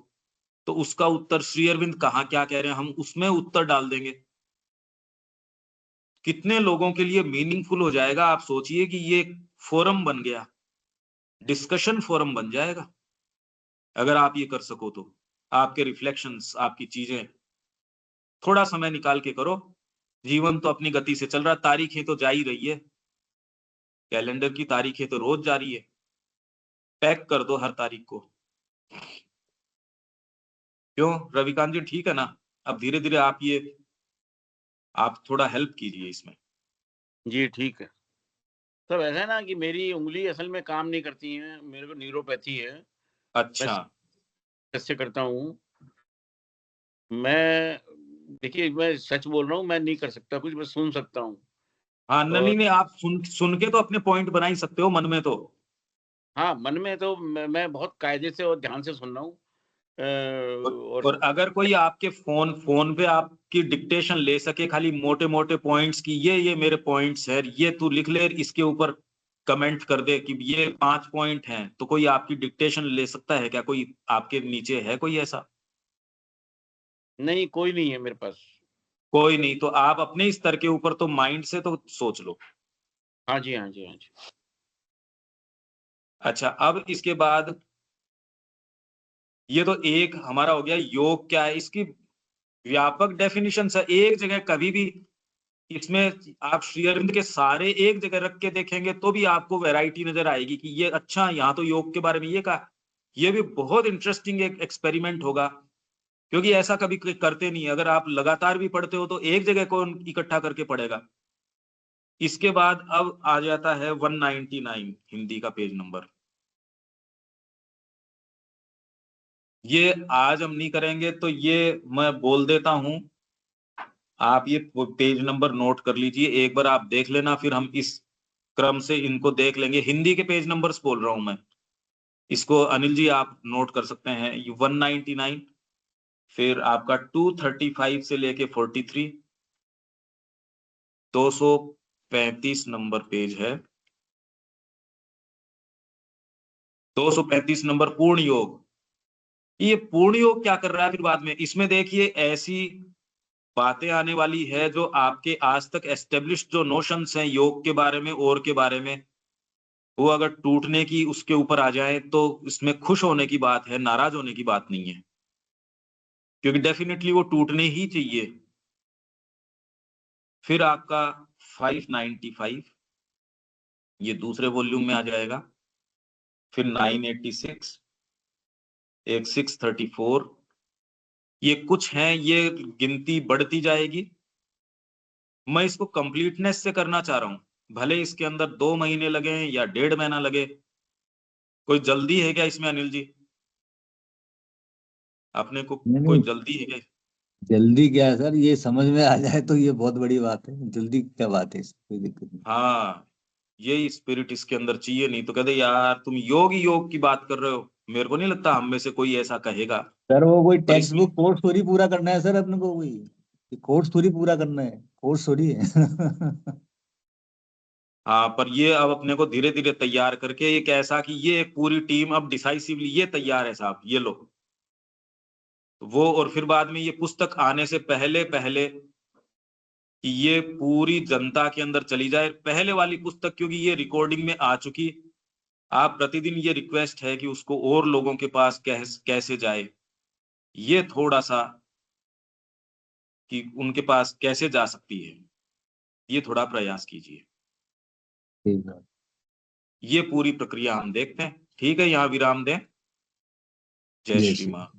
तो उसका उत्तर श्री अरविंद कहाँ क्या कह रहे हैं हम उसमें उत्तर डाल देंगे। कितने लोगों के लिए मीनिंगफुल हो जाएगा, आप सोचिए कि ये फोरम बन गया, डिस्कशन फोरम बन जाएगा। अगर आप ये कर सको तो आपके रिफ्लेक्शंस, आपकी चीजें थोड़ा समय निकाल के करो। जीवन तो अपनी गति से चल रहा, तारीखें तो जा ही रही है, कैलेंडर की तारीखें तो रोज जारी है, पैक कर दो हर तारीख को। क्यों रविकांत जी, ठीक है ना? अब धीरे धीरे आप थोड़ा हेल्प कीजिए इसमें।
जी ठीक है। सब ऐसा है ना कि मेरी उंगली असल में काम नहीं करती है, मेरे को न्यूरोपैथी है।
अच्छा।
मैं कैसे करता हूँ मैं, देखिए मैं सच बोल रहा हूँ, मैं नहीं कर सकता कुछ, मैं सुन सकता हूँ।
हाँ
और
नहीं नहीं, आप सुन के तो अपने पॉइंट बना ही सकते हो मन में तो।
हाँ, मन में तो मैं बहुत कायदे से और ध्यान से सुन रहा हूँ। और
और अगर कोई आपके फोन पे आपकी डिक्टेशन ले सके खाली मोटे मोटे पॉइंट्स की, ये मेरे पॉइंट्स है, ये तू लिख ले, इसके ऊपर कमेंट कर दे कि ये 5 पॉइंट हैं, तो कोई आपकी डिक्टेशन ले सकता है क्या? कोई आपके नीचे है कोई ऐसा?
नहीं, कोई नहीं है मेरे पास।
कोई नहीं, तो आप अपने स्तर के ऊपर तो माइंड से तो सोच लो।
हाँ जी, हाँ जी, हाँ जी।
अच्छा, अब इसके बाद ये तो एक हमारा हो गया योग क्या है, इसकी व्यापक डेफिनेशन है। एक जगह कभी भी इसमें आप श्री अरविंद के सारे एक जगह रख के देखेंगे तो भी आपको वैरायटी नजर आएगी कि ये अच्छा, यहाँ तो योग के बारे में ये कहा। ये भी बहुत इंटरेस्टिंग एक एक्सपेरिमेंट होगा, क्योंकि ऐसा कभी करते नहीं। अगर आप लगातार भी पढ़ते हो तो एक जगह कौन इकट्ठा करके पढ़ेगा। इसके बाद अब आ जाता है 199 हिंदी का पेज नंबर। ये आज हम नहीं करेंगे, तो ये मैं बोल देता हूं, आप ये पेज नंबर नोट कर लीजिए, एक बार आप देख लेना, फिर हम इस क्रम से इनको देख लेंगे। हिंदी के पेज नंबर्स बोल रहा हूं मैं, इसको अनिल जी आप नोट कर सकते हैं। 199, फिर आपका 235 से लेके 43, 235 नंबर पेज है। 235 नंबर पूर्ण योग। ये पूर्ण योग क्या कर रहा है फिर बाद में? इसमें देखिए ऐसी बातें आने वाली है जो आपके आज तक एस्टेब्लिश्ड जो नोशंस हैं योग के बारे में और के बारे में, वो अगर टूटने की उसके ऊपर आ जाए तो इसमें खुश होने की बात है, नाराज होने की बात नहीं है, क्योंकि डेफिनेटली वो टूटने ही चाहिए। फिर आपका 595 ये दूसरे वॉल्यूम में आ जाएगा। फिर 986, एक 634, ये कुछ हैं, ये गिनती बढ़ती जाएगी। मैं इसको कंप्लीटनेस से करना चाह रहा हूं, भले इसके अंदर 2 महीने लगे या 1.5 महीना लगे। कोई जल्दी है क्या इसमें अनिल जी? अपने को
नहीं
कोई
नहीं,
जल्दी है क्या?
जल्दी क्या है सर, ये समझ में आ जाए तो ये बहुत बड़ी बात है। जल्दी क्या बात है, इसमें कोई दिक्कत नहीं।
हाँ, ये स्पिरिट इसके अंदर चाहिए, नहीं तो कहते यार तुम योग ही योग की बात कर रहे हो। मेरे को नहीं लगता हम में से कोई ऐसा कहेगा।
सर वो कोई
पर
टेक्स्ट
इसमें
बुक कोर्स थोड़ी पूरा करना है सर अपने को, कोई कोर्स थोड़ी पूरा करना है, कोर्स थोड़ी है।
हाँ, पर ये अब अपने को धीरे धीरे तैयार करके एक ऐसा कि ये एक पूरी टीम अब डिसाइसिवली ये तैयार है साहब, ये लो वो। और फिर बाद में ये पुस्तक आने से पहले पहले कि ये पूरी जनता के अंदर चली जाए, पहले वाली पुस्तक क्योंकि ये रिकॉर्डिंग में आ चुकी, आप प्रतिदिन ये रिक्वेस्ट है कि उसको और लोगों के पास कैसे जाए, ये थोड़ा सा कि उनके पास कैसे जा सकती है, ये थोड़ा प्रयास कीजिए।
ठीक है।
ये पूरी प्रक्रिया हम देखते हैं। ठीक है, यहाँ विराम दें। जय
जय
श्री
श्री
माँ।